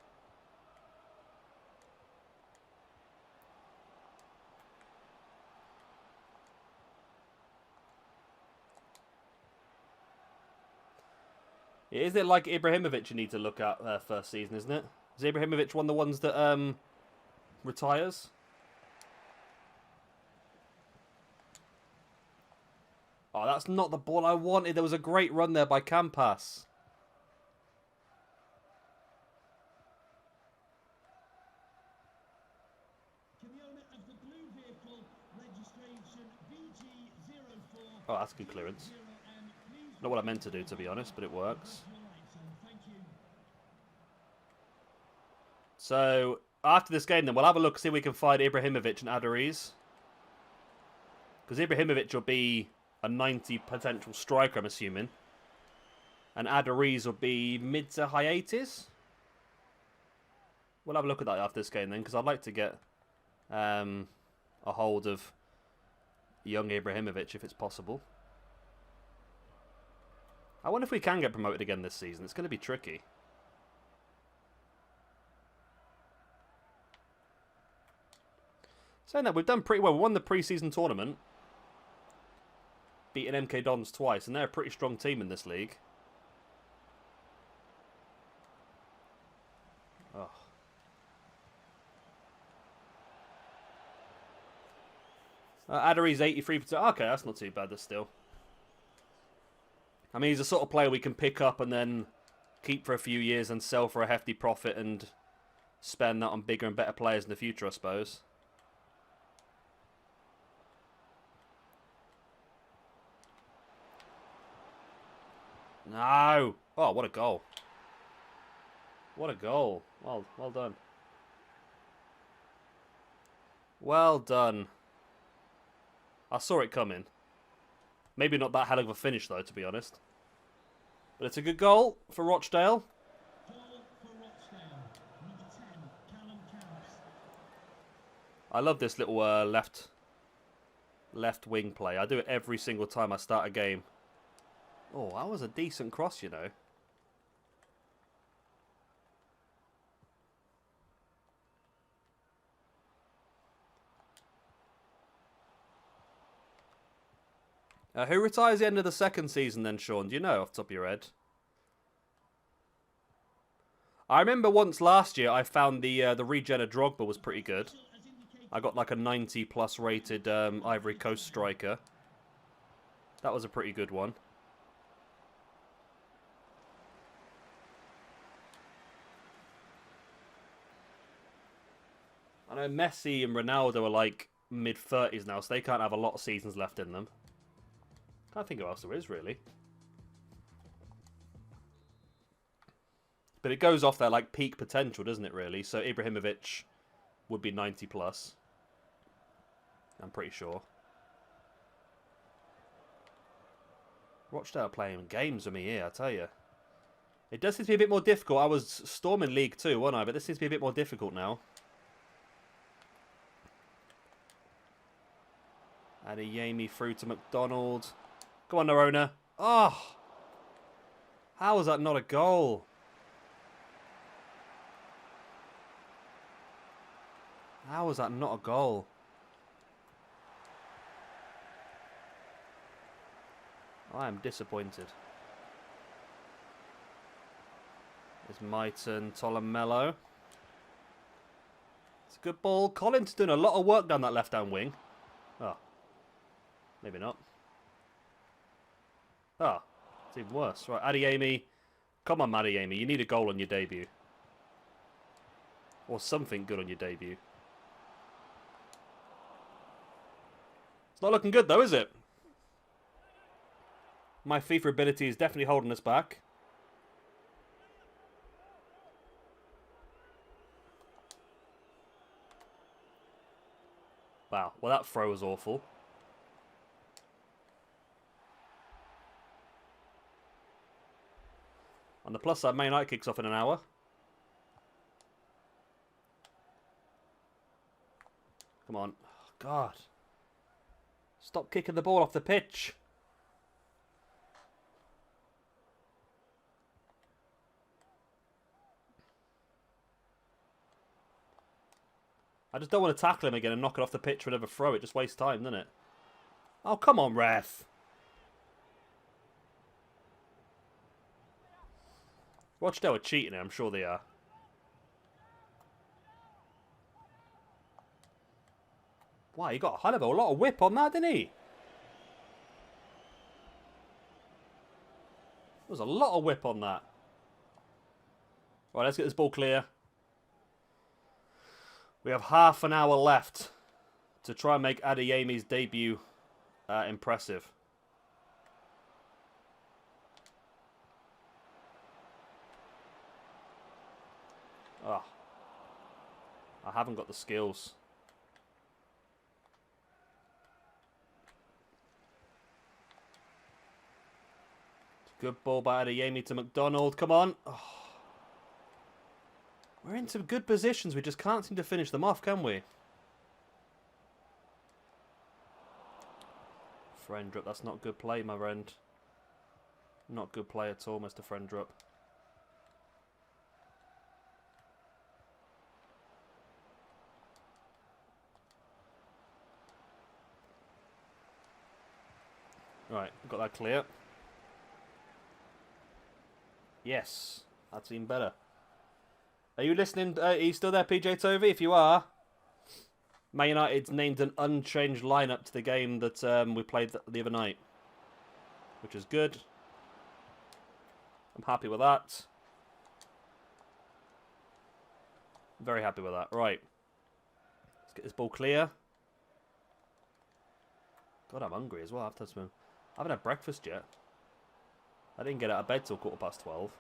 Is it like Ibrahimovic you need to look at first season, isn't it? Is Ibrahimovic one of the ones that retires? Oh, that's not the ball I wanted. There was a great run there by Campas. Oh, that's good clearance. Not what I meant to do, to be honest, but it works. So, after this game, then, we'll have a look, see if we can find Ibrahimovic and Adariz. Because Ibrahimovic will be a 90 potential striker, I'm assuming. And Adariz will be mid to high 80s. We'll have a look at that after this game, then, because I'd like to get a hold of young Ibrahimovic, if it's possible. I wonder if we can get promoted again this season. It's going to be tricky. Saying that, we've done pretty well. We won the pre-season tournament. Beating MK Dons twice, and they're a pretty strong team in this league. Oh. Adari's 83%. Okay, that's not too bad, that's still. I mean, he's the sort of player we can pick up and then keep for a few years and sell for a hefty profit and spend that on bigger and better players in the future, I suppose. No! Oh, what a goal. What a goal. Well done. Well done. I saw it coming. Maybe not that hell of a finish, though, to be honest. But it's a good goal for Rochdale. I love this little left wing play. I do it every single time I start a game. Oh, that was a decent cross, you know. Who retires the end of the second season then, Sean? Do you know off the top of your head? I remember once last year I found the regen of Drogba was pretty good. I got like a 90 plus rated Ivory Coast striker. That was a pretty good one. I know Messi and Ronaldo are like mid-30s now, so they can't have a lot of seasons left in them. Can't think of who else there is, really. But it goes off their like peak potential, doesn't it, really? So Ibrahimovic would be 90 plus. I'm pretty sure. Rochdale playing games with me here, I tell you. It does seem to be a bit more difficult. I was storming League 2, wasn't I? But this seems to be a bit more difficult now. Adeyemi through to McDonald. Go on, Nerona. Oh! How was that not a goal? How was that not a goal? I am disappointed. There's Mighton, Tolomello. It's a good ball. Collins doing a lot of work down that left-hand wing. Oh. Maybe not. Ah, oh, it's even worse. Right, Adeyemi. Come on, Adeyemi. You need a goal on your debut. Or something good on your debut. It's not looking good, though, is it? My FIFA ability is definitely holding us back. Wow, well, that throw was awful. On the plus side, Man United kicks off in an hour. Come on. Oh, God. Stop kicking the ball off the pitch. I just don't want to tackle him again and knock it off the pitch for another throw. It just wastes time, doesn't it? Oh, come on, ref. Rochdale are cheating, I'm sure they are. Wow, he got a hell of a lot of whip on that, didn't he? There was a lot of whip on that. Right, let's get this ball clear. We have half an hour left to try and make Adeyemi's debut impressive. Ah, I haven't got the skills. Good ball by Adeyemi to McDonald. Come on. Oh. We're in some good positions. We just can't seem to finish them off, can we? Friendrup, that's not good play, my friend. Not good play at all, Mr. Friendrup. Right, got that clear. Yes, that's even better. Are you listening? Are you still there, PJ Tovey? If you are, Man United's named an unchanged lineup to the game that we played the other night, which is good. I'm happy with that. Very happy with that. Right, let's get this ball clear. God, I'm hungry as well. I haven't had breakfast yet. I didn't get out of bed till 12:15.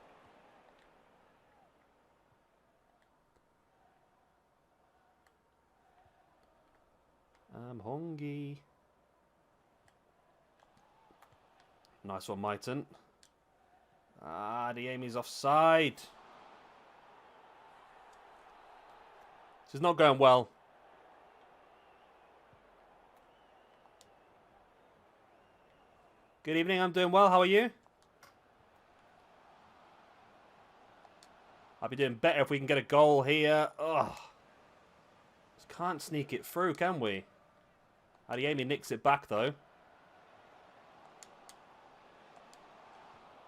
I'm hungry. Nice one, Myton. Ah, Adeyemi's offside. This is not going well. Good evening, I'm doing well. How are you? I'll be doing better if we can get a goal here. Ugh. Just can't sneak it through, can we? Adeyemi nicks it back, though.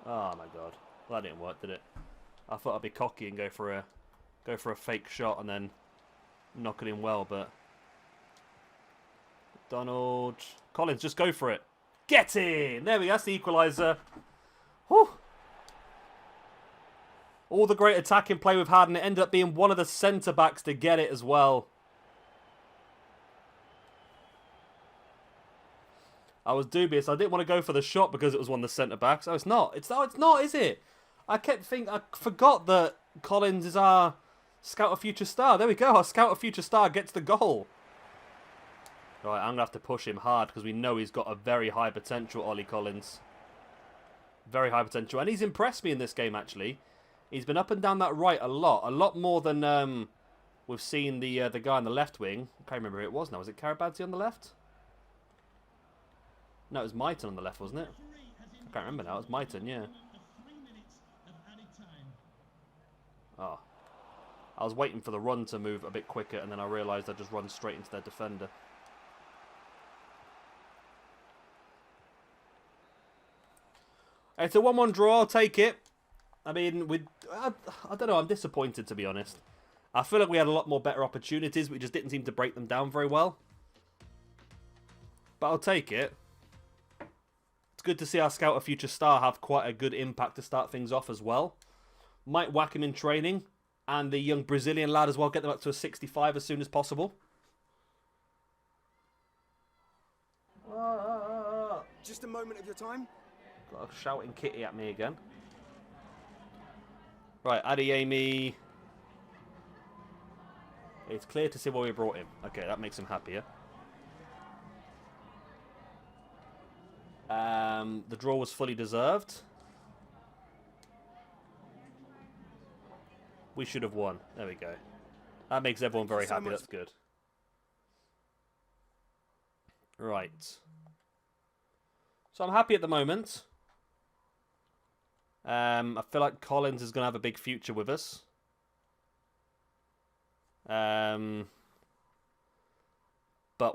Oh, my God. Well, that didn't work, did it? I thought I'd be cocky and go for a fake shot and then knock it in well, but... Donald... Collins, just go for it. Get in! There we go, that's the equaliser. Whew. All the great attacking play we've had, and it ended up being one of the centre-backs to get it as well. I was dubious. I didn't want to go for the shot because it was one of the centre-backs. Oh, it's not. It's not, is it? I forgot that Collins is our Scout of Future Star. There we go. Our Scout of Future Star gets the goal. Right, I'm going to have to push him hard because we know he's got a very high potential, Ollie Collins. Very high potential. And he's impressed me in this game, actually. He's been up and down that right a lot more than we've seen the guy on the left wing. I can't remember who it was now. Was it Karabadze on the left? No, it was Myton on the left, wasn't it? I can't remember now. It was Myton, yeah. Oh. I was waiting for the run to move a bit quicker, and then I realised I'd just run straight into their defender. It's a 1-1 draw. I'll take it. I mean, I don't know. I'm disappointed, to be honest. I feel like we had a lot more better opportunities. We just didn't seem to break them down very well. But I'll take it. It's good to see our Scout of Future Star have quite a good impact to start things off as well. Might whack him in training. And the young Brazilian lad as well. Get them up to a 65 as soon as possible. Just a moment of your time. Got a shouting kitty at me again. Right, Adeyemi. It's clear to see why we brought him. Okay, that makes him happier. The draw was fully deserved. We should have won. There we go. That makes everyone very happy. That's good. Right. So I'm happy at the moment. I feel like Collins is going to have a big future with us. But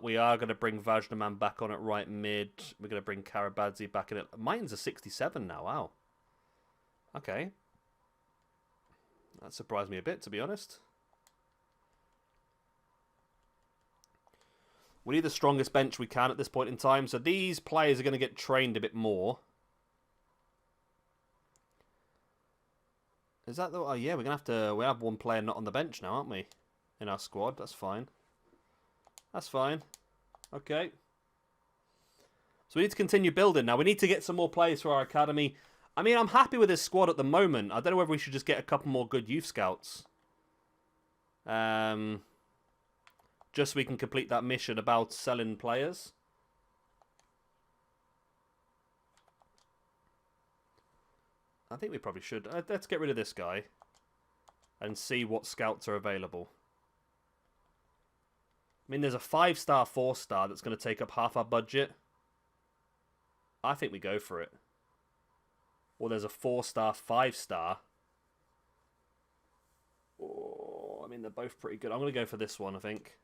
we are going to bring Vajnaman back on at right mid. We're going to bring Karabadze back in it. Mine's a 67 now. Wow. Okay. That surprised me a bit, to be honest. We need the strongest bench we can at this point in time. So these players are going to get trained a bit more. Is that the... Oh, yeah, we're going to have to... We have one player not on the bench now, aren't we? In our squad. That's fine. That's fine. Okay. So we need to continue building now. We need to get some more players for our academy. I mean, I'm happy with this squad at the moment. I don't know whether we should just get a couple more good youth scouts. Just so we can complete that mission about selling players. I think we probably should. Let's get rid of this guy. And see what scouts are available. I mean, there's a 5-star, 4-star that's going to take up half our budget. I think we go for it. Or there's a 4-star, 5-star. Oh, I mean, they're both pretty good. I'm going to go for this one, I think.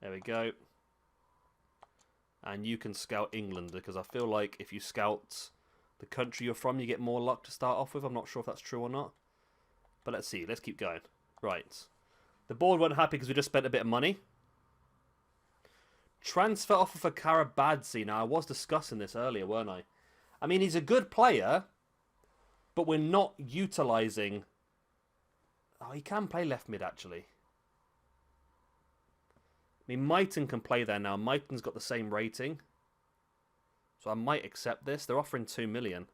There we go. And you can scout England, because I feel like if you scout the country you're from, you get more luck to start off with. I'm not sure if that's true or not. But let's see. Let's keep going. Right. The board weren't happy because we just spent a bit of money. Transfer offer for Karabadze. Now, I was discussing this earlier, weren't I? I mean, he's a good player, but we're not utilising... Oh, he can play left mid, actually. I mean, Mighton can play there now. Mighton's got the same rating. So I might accept this. They're offering 2 million.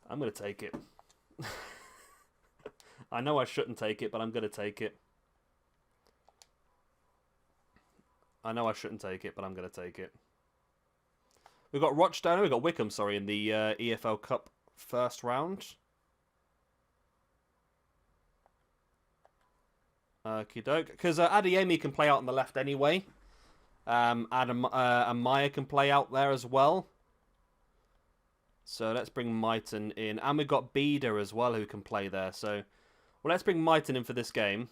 I'm going to take it. I know I shouldn't take it, but I'm going to take it. I know I shouldn't take it, but I'm going to take it. We've got Rochdale. We've got Wickham, sorry, in the EFL Cup first round. Okie doke. Because Adeyemi can play out on the left anyway. And Maya can play out there as well. So let's bring Mighton in. And we've got Beda as well who can play there. So, well, let's bring Mighton in for this game.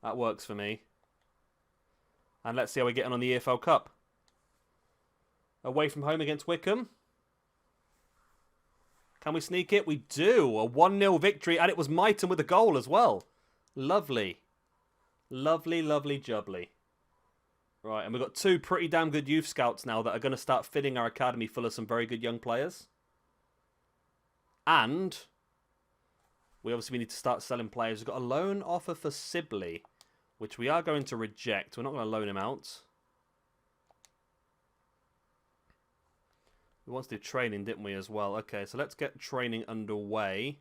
That works for me. And let's see how we're getting on the EFL Cup. Away from home against Wickham. Can we sneak it? We do. A 1-0 victory. And it was Mighton with a goal as well. Lovely. Lovely, lovely, jubbly. Right, and we've got 2 pretty damn good youth scouts now that are going to start filling our academy full of some very good young players. And we obviously need to start selling players. We've got a loan offer for Sibley, which we are going to reject. We're not going to loan him out. We wanted to do training, didn't we, as well? Okay, so let's get training underway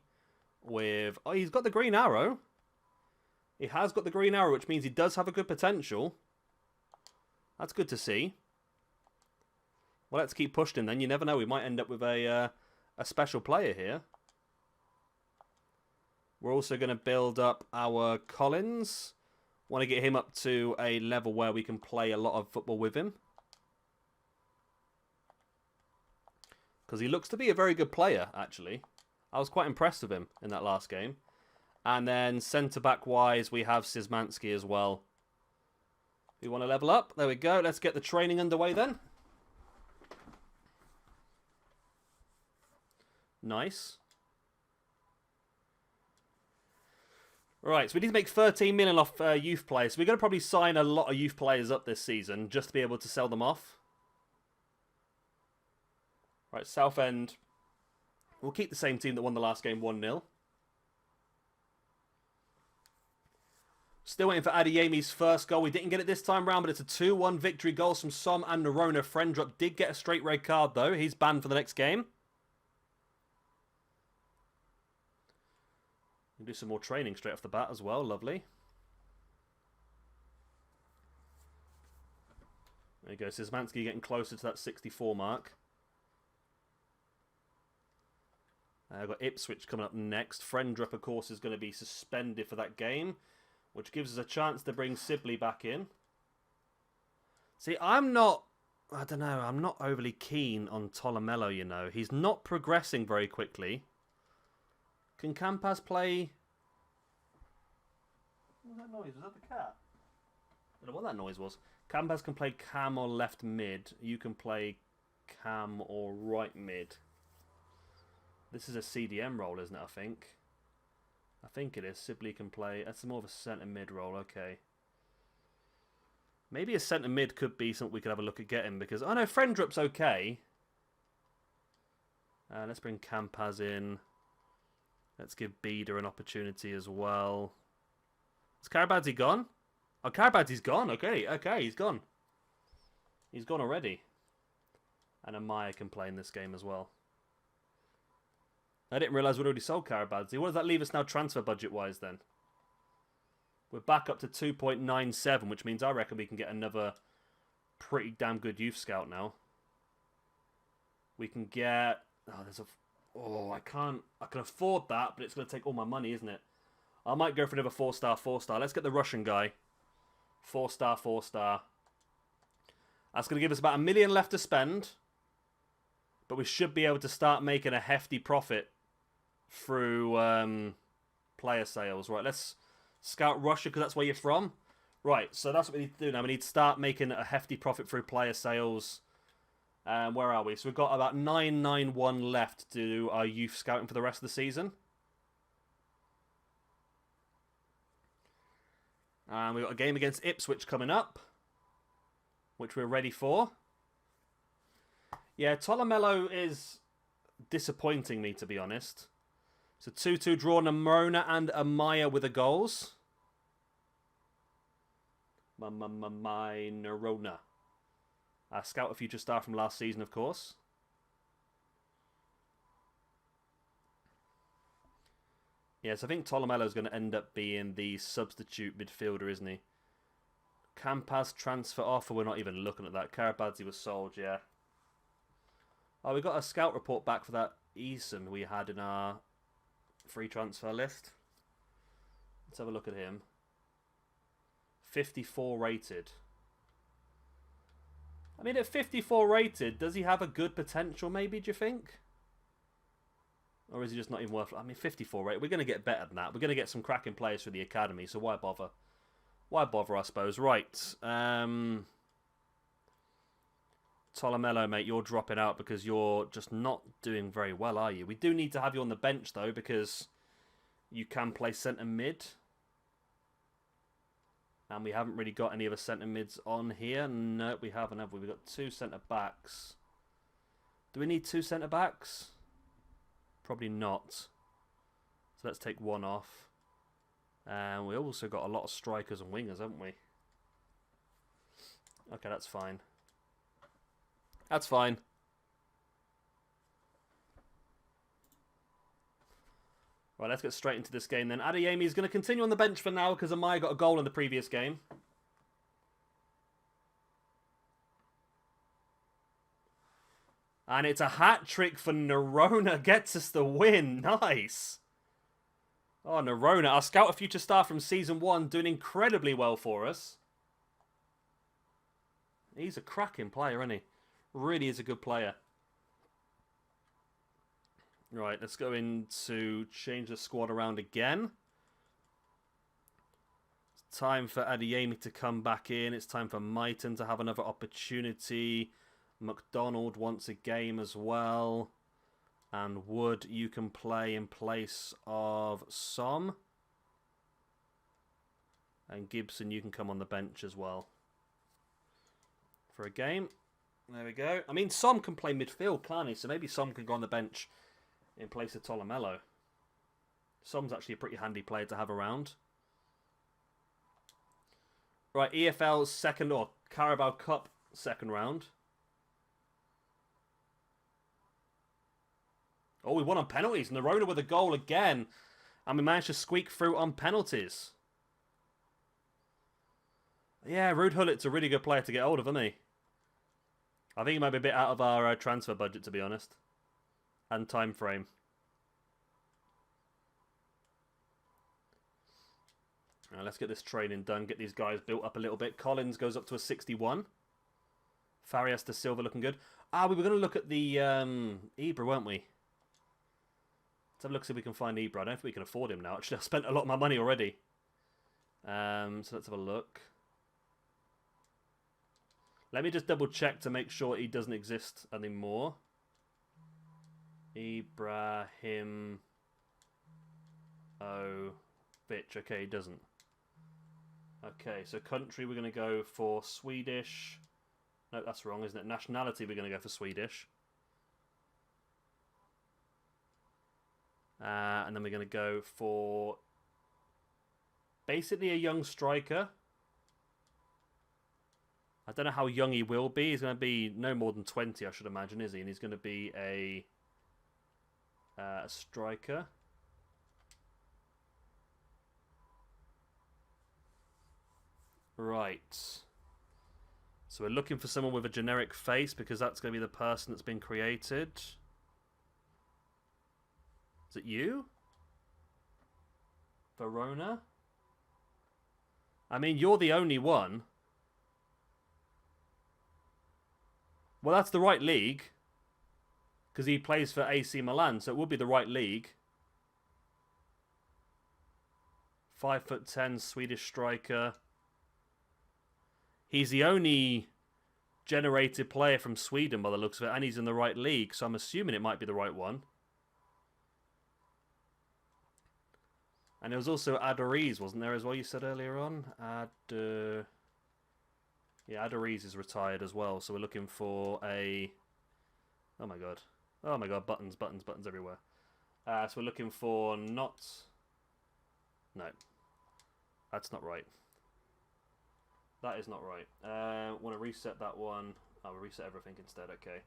with... Oh, he's got the green arrow. He has got the green arrow, which means he does have a good potential. That's good to see. Well, let's keep pushing him then. You never know. We might end up with a special player here. We're also going to build up our Collins. Want to get him up to a level where we can play a lot of football with him. Because he looks to be a very good player, actually. I was quite impressed with him in that last game. And then centre-back wise, we have Szymanski as well. We want to level up. There we go. Let's get the training underway then. Nice. Right, so we need to make 13 million off youth players. So we're going to probably sign a lot of youth players up this season just to be able to sell them off. Right, Southend. We'll keep the same team that won the last game 1-0. Still waiting for Adeyemi's first goal. We didn't get it this time round, but it's a 2-1 victory. Goals from Som and Nerona. Frendrup did get a straight red card, though. He's banned for the next game. We'll do some more training straight off the bat as well. Lovely. There you go. Szymanski getting closer to that 64 mark. I've got Ipswich coming up next. Frendrup, of course, is going to be suspended for that game, which gives us a chance to bring Sibley back in. See, I don't know, I'm not overly keen on Tolomello, you know. He's not progressing very quickly. Can Campas play... What was that noise? Was that the cat? don't know what that noise was. Campaz can play cam or left mid. You can play cam or right mid. This is a CDM role, isn't it, I think? I think it is. Sibley can play... That's more of a centre mid role, okay. Maybe a centre mid could be something we could have a look at getting, because... Oh no, Frendrup's okay. Let's bring Campaz in. Let's give Beda an opportunity as well. Is Karabadzi gone? Oh, Karabadzi's gone. Okay, he's gone. He's gone already. And Amaya can play in this game as well. I didn't realise we'd already sold Karabadzi. What does that leave us now transfer budget-wise then? We're back up to 2.97, which means I reckon we can get another pretty damn good youth scout now. We can get... Oh, there's a... Oh, I can afford that, but it's going to take all my money, isn't it? I might go for another 4-star, 4-star. Let's get the Russian guy. 4-star, 4-star. That's going to give us about $1 million left to spend. But we should be able to start making a hefty profit through player sales. Right, let's scout Russia because that's where you're from. Right, so that's what we need to do now. We need to start making a hefty profit through player sales. Where are we? So we've got about 991 left to do our youth scouting for the rest of the season. And we've got a game against Ipswich coming up, which we're ready for. Yeah, Tolomello is disappointing me, to be honest. So 2-2 draw, Namrona and Amaya with the goals. My Narona. Scout a future star from last season, of course. Yes, I think Tolomello is going to end up being the substitute midfielder, isn't he? Campaz transfer offer, we're not even looking at that. Karabadzi was sold, yeah. Oh, we got a scout report back for that Eason we had in our free transfer list. Let's have a look at him. 54 rated. I mean, at 54 rated, does he have a good potential maybe, do you think? Or is he just not even worth... I mean, 54 rated. We're going to get better than that. We're going to get some cracking players through the academy, so why bother? Why bother, I suppose. Right. Tolomello, mate, you're dropping out because you're just not doing very well, are you? We do need to have you on the bench, though, because you can play centre mid. And we haven't really got any other centre mids on here. No, we haven't, have we? We've got 2 centre backs. Do we need 2 centre backs? Probably not. So let's take 1 off. And we also got a lot of strikers and wingers, haven't we? Okay, that's fine. That's fine. Right, let's get straight into this game then. Adeyemi is going to continue on the bench for now because Amaya got a goal in the previous game. And it's a hat-trick for Nerona. Gets us the win. Nice. Oh, Nerona, our scout, a future star from Season 1, doing incredibly well for us. He's a cracking player, isn't he? Really is a good player. Right, let's go into change the squad around again. It's time for Adeyemi to come back in. It's time for Mighton to have another opportunity. McDonald wants a game as well. And Wood, you can play in place of Som. And Gibson, you can come on the bench as well. For a game. There we go. I mean, Som can play midfield, can't he? So maybe Som can go on the bench in place of Tolomello. Som's actually a pretty handy player to have around. Right, EFL's second, or Carabao Cup second round. Oh, we won on penalties. Nerona with a goal again. And we managed to squeak through on penalties. Yeah, Ruud Hullit's a really good player to get hold of, isn't he? I think he might be a bit out of our transfer budget, to be honest. And time frame. Right, let's get this training done. Get these guys built up a little bit. Collins goes up to a 61. Farias to Silva looking good. Ah, we were going to look at the Ibra, weren't we? Let's have a look, see if we can find Ibra. I don't think we can afford him now. Actually, I've spent a lot of my money already. So let's have a look. Let me just double check to make sure he doesn't exist anymore. Ibrahim Ovich. Okay, he doesn't. Okay, so country we're going to go for Swedish. No, that's wrong, isn't it? Nationality we're going to go for Swedish. And then we're going to go for basically a young striker. I don't know how young he will be. He's going to be no more than 20, I should imagine, is he? And he's going to be a striker. Right. So we're looking for someone with a generic face because that's going to be the person that's been created. Is it you? Verona? I mean, you're the only one. Well, that's the right league. Because he plays for AC Milan, so it would be the right league. 5'10" Swedish striker. He's the only generated player from Sweden by the looks of it, and he's in the right league, so I'm assuming it might be the right one. And there was also Adoriz, wasn't there, as well, you said earlier on? Yeah, Adoriz is retired as well, so we're looking for a... Oh my god. Oh my god, buttons, buttons, buttons everywhere. So we're looking for not... No. That's not right. That is not right. Want to reset that one. Oh, we'll reset everything instead, okay.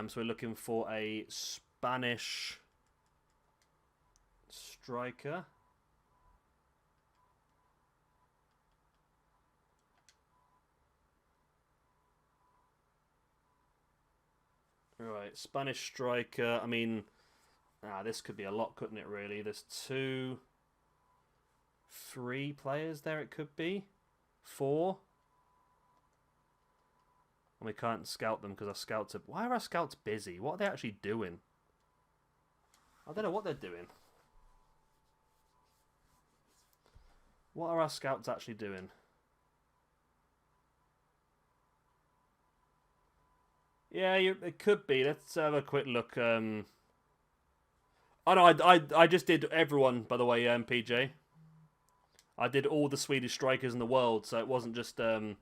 So we're looking for a Spanish striker. Right, Spanish striker. I mean, this could be a lot, couldn't it, really? There's 2, 3 players there it could be. 4. And we can't scout them because our scouts are... Why are our scouts busy? What are they actually doing? I don't know what they're doing. What are our scouts actually doing? Yeah, it could be. Let's have a quick look. Oh no, I just did everyone, by the way, PJ. I did all the Swedish strikers in the world, so it wasn't just... That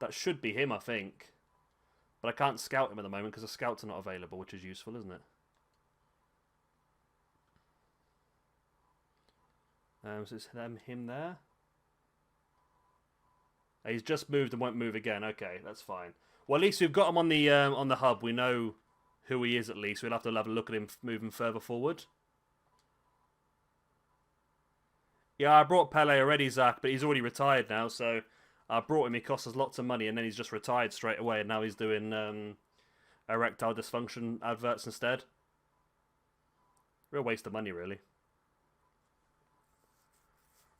should be him, I think. But I can't scout him at the moment because the scouts are not available, which is useful, isn't it? So it's him there. He's just moved and won't move again. Okay, that's fine. Well, at least we've got him on the hub. We know who he is at least. We'll have to have a look at him moving further forward. Yeah, I brought Pele already, Zach, but he's already retired now, so I brought him. He cost us lots of money, and then he's just retired straight away, and now he's doing erectile dysfunction adverts instead. Real waste of money, really.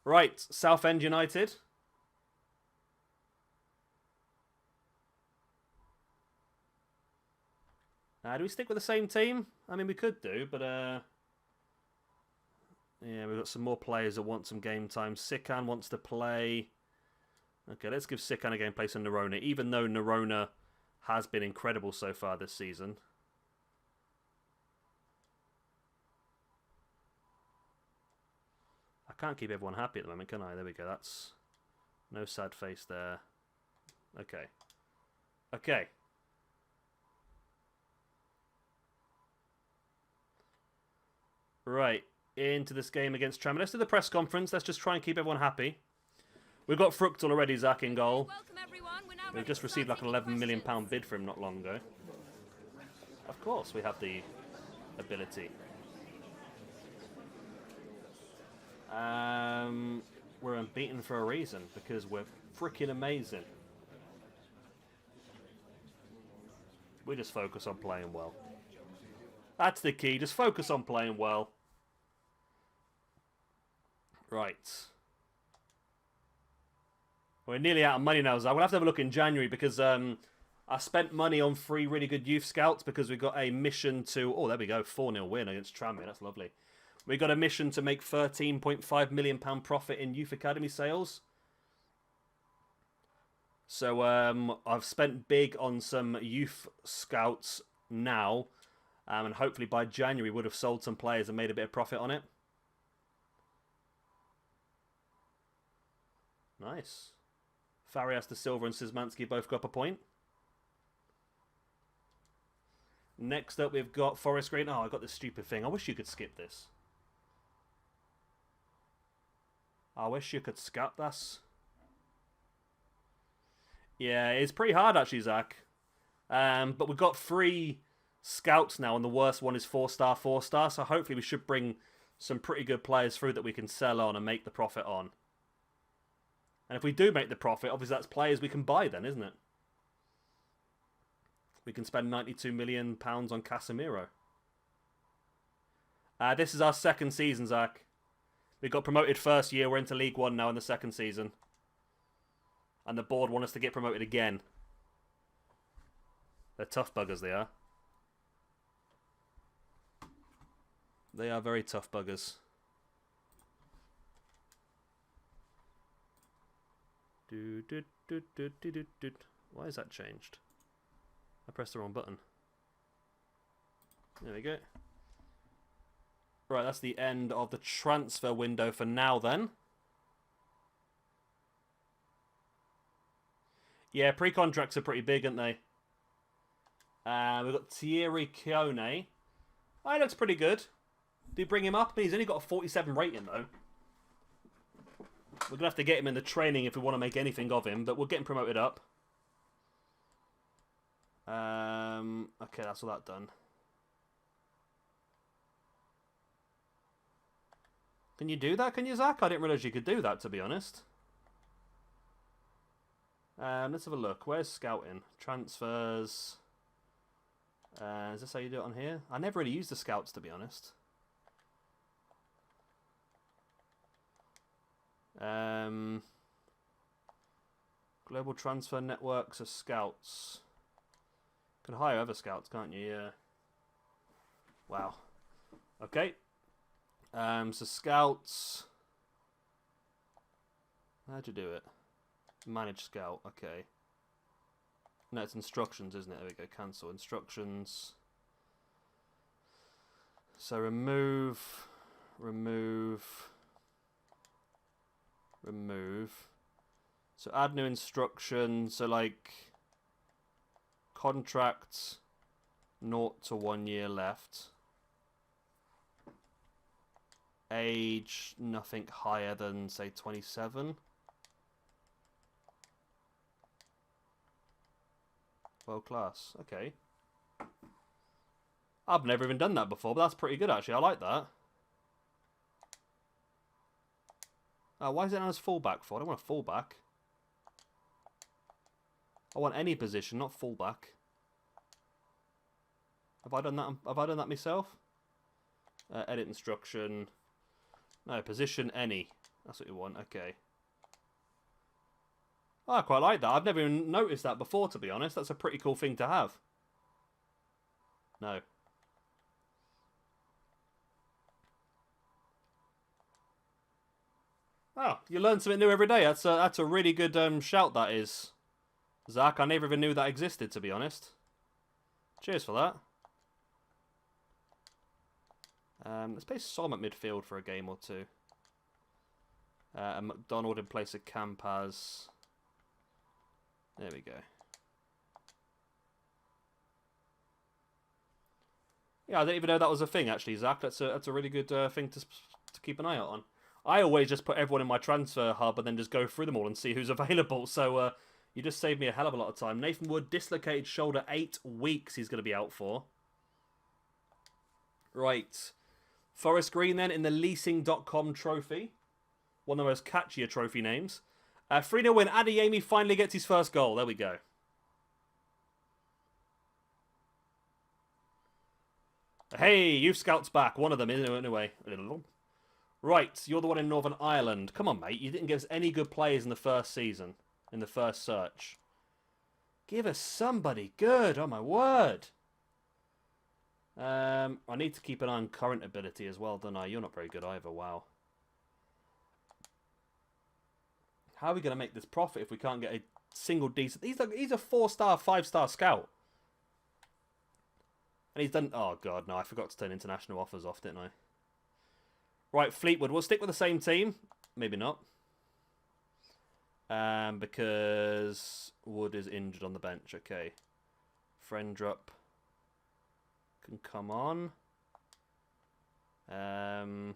Right, Southend United. Do we stick with the same team? I mean, we could do, but... Yeah, we've got some more players that want some game time. Sikan wants to play. Okay, let's give Sikan a game place on Nerona, even though Nerona has been incredible so far this season. I can't keep everyone happy at the moment, can I? There we go. That's no sad face there. Okay. Okay. Right. Into this game against Tranmere. Let's do the press conference. Let's just try and keep everyone happy. We've got Fructal already, Zach, in goal. We've just received like an £11 million bid for him not long ago. Of course, we have the ability. We're unbeaten for a reason, because we're freaking amazing. We just focus on playing well. That's the key. Just focus on playing well. Right. We're nearly out of money now, Zach. We'll have to have a look in January because I spent money on 3 really good youth scouts because we got a mission to... Oh, there we go. 4-0 win against Tranmere. That's lovely. We got a mission to make £13.5 million profit in youth academy sales. So I've spent big on some youth scouts now, and hopefully by January would have sold some players and made a bit of profit on it. Nice. Farias de Silva and Szymanski both got up a point. Next up, we've got Forest Green. Oh, I got this stupid thing. I wish you could skip this. I wish you could skip this. Yeah, it's pretty hard actually, Zach. But we've got 3 scouts now, and the worst one is 4-star, 4-star. So hopefully we should bring some pretty good players through that we can sell on and make the profit on. And if we do make the profit, obviously that's players we can buy then, isn't it? We can spend £92 million on Casemiro. This is our second season, Zach. We got promoted first year. We're into League One now in the second season. And the board want us to get promoted again. They're tough buggers, they are. They are very tough buggers. Why is that changed? I pressed the wrong button. There we go. Right, that's the end of the transfer window for now then. Yeah, pre-contracts are pretty big, aren't they? We've got Thierry Kione. Oh, he looks pretty good. Do you bring him up? He's only got a 47 rating though. We're going to have to get him in the training if we want to make anything of him, but we'll get him promoted up. Okay, that's all that done. Can you do that? Can you, Zach? I didn't realise you could do that, to be honest. Let's have a look. Where's scouting? Transfers. Is this how you do it on here? I never really use the scouts, to be honest. Global transfer networks of scouts. Can hire other scouts, can't you? Yeah. Wow. Okay. So scouts. How'd you do it? Manage scout. Okay. No, it's instructions, isn't it? There we go. Cancel instructions. So remove. So add new instruction. So like contracts 0 to 1 year left. Age nothing higher than say 27. World class. Okay. I've never even done that before, but that's pretty good actually. I like that. Why is it on as fullback for? I don't want a fullback. I want any position, not fullback. Have I done that? Have I done that myself? Edit instruction. No, position any. That's what you want. Okay. Oh, I quite like that. I've never even noticed that before, to be honest. That's a pretty cool thing to have. No. Oh, you learn something new every day. That's a really good shout, that is. Zach, I never even knew that existed, to be honest. Cheers for that. Let's play Som at midfield for a game or two. And McDonald in place of Campaz. There we go. Yeah, I didn't even know that was a thing, actually, Zach. That's a really good thing to keep an eye out on. I always just put everyone in my transfer hub and then just go through them all and see who's available. So you just saved me a hell of a lot of time. Nathan Wood, dislocated shoulder, 8 weeks he's going to be out for. Right. Forest Green then in the leasing.com trophy. One of the most catchier trophy names. 3-0 win. Adeyemi finally gets his first goal. There we go. Hey, Youth Scout's back. One of them, anyway. Right, you're the one in Northern Ireland. Come on, mate. You didn't give us any good players in the first season. In the first search. Give us somebody good. Oh, my word. I need to keep an eye on current ability as well, don't I? You're not very good either. Wow. How are we going to make this profit if we can't get a single decent. He's a 4-star, 5-star scout. And he's done... Oh, God, no. I forgot to turn international offers off, didn't I? Right, Fleetwood. We'll stick with the same team. Maybe not. Because Wood is injured on the bench. Okay. Friendrup can come on. So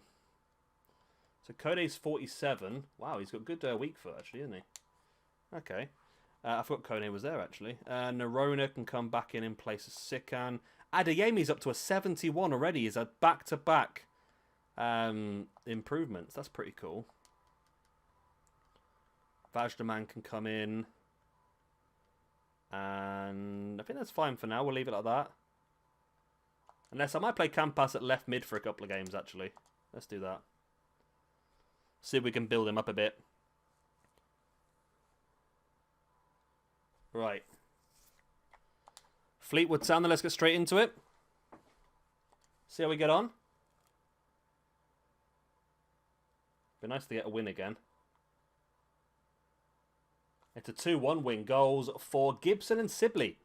Kone's 47. Wow, he's got good weak foot, actually, isn't he? Okay. I forgot Kone was there, actually. Nerona can come back in place of Sikan. Adeyemi's up to a 71 already. He's a back-to-back improvements. That's pretty cool. Vajdaman can come in. And I think that's fine for now. We'll leave it like that. Unless I might play Campas at left mid for a couple of games, actually. Let's do that. See if we can build him up a bit. Right. Fleetwood Town, then let's get straight into it. See how we get on. Be nice to get a win again. It's a 2-1 win. Goals for Gibson and Sibley.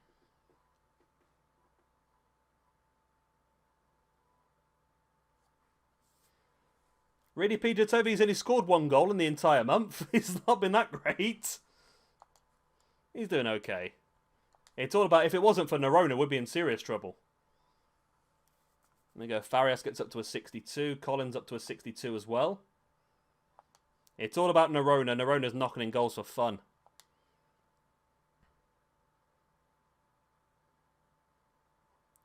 Really, PJ Toby's only scored 1 goal in the entire month. It's not been that great. He's doing okay. It's all about, if it wasn't for Nerona, we'd be in serious trouble. There we go. Farias gets up to a 62. Collins up to a 62 as well. It's all about Nerona. Nerona's knocking in goals for fun.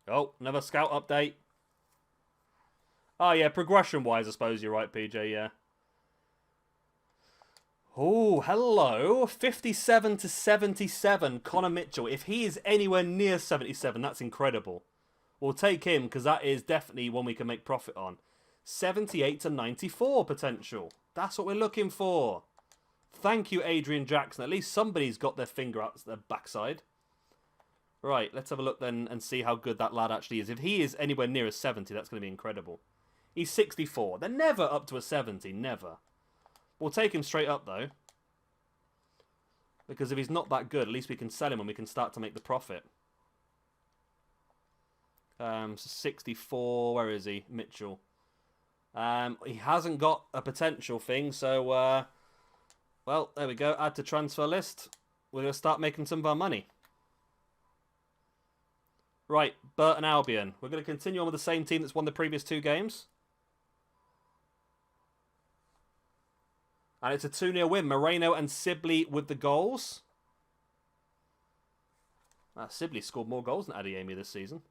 Oh, another scout update. Oh, yeah, progression-wise, I suppose you're right, PJ, yeah. Oh, hello. 57 to 77, Connor Mitchell. If he is anywhere near 77, that's incredible. We'll take him, because that is definitely one we can make profit on. 78 to 94 potential. That's what we're looking for. Thank you, Adrian Jackson. At least somebody's got their finger out their backside. Right, let's have a look then and see how good that lad actually is. If he is anywhere near a 70, that's going to be incredible. He's 64. They're never up to a 70. Never. We'll take him straight up, though. Because if he's not that good, at least we can sell him and we can start to make the profit. So 64. Where is he? Mitchell. He hasn't got a potential thing, so... well, there we go. Add to transfer list. We're going to start making some of our money. Right, Burton Albion. We're going to continue on with the same team that's won the previous 2 games. And it's a 2-0 win. Moreno and Sibley with the goals. Sibley scored more goals than Adeyemi this season.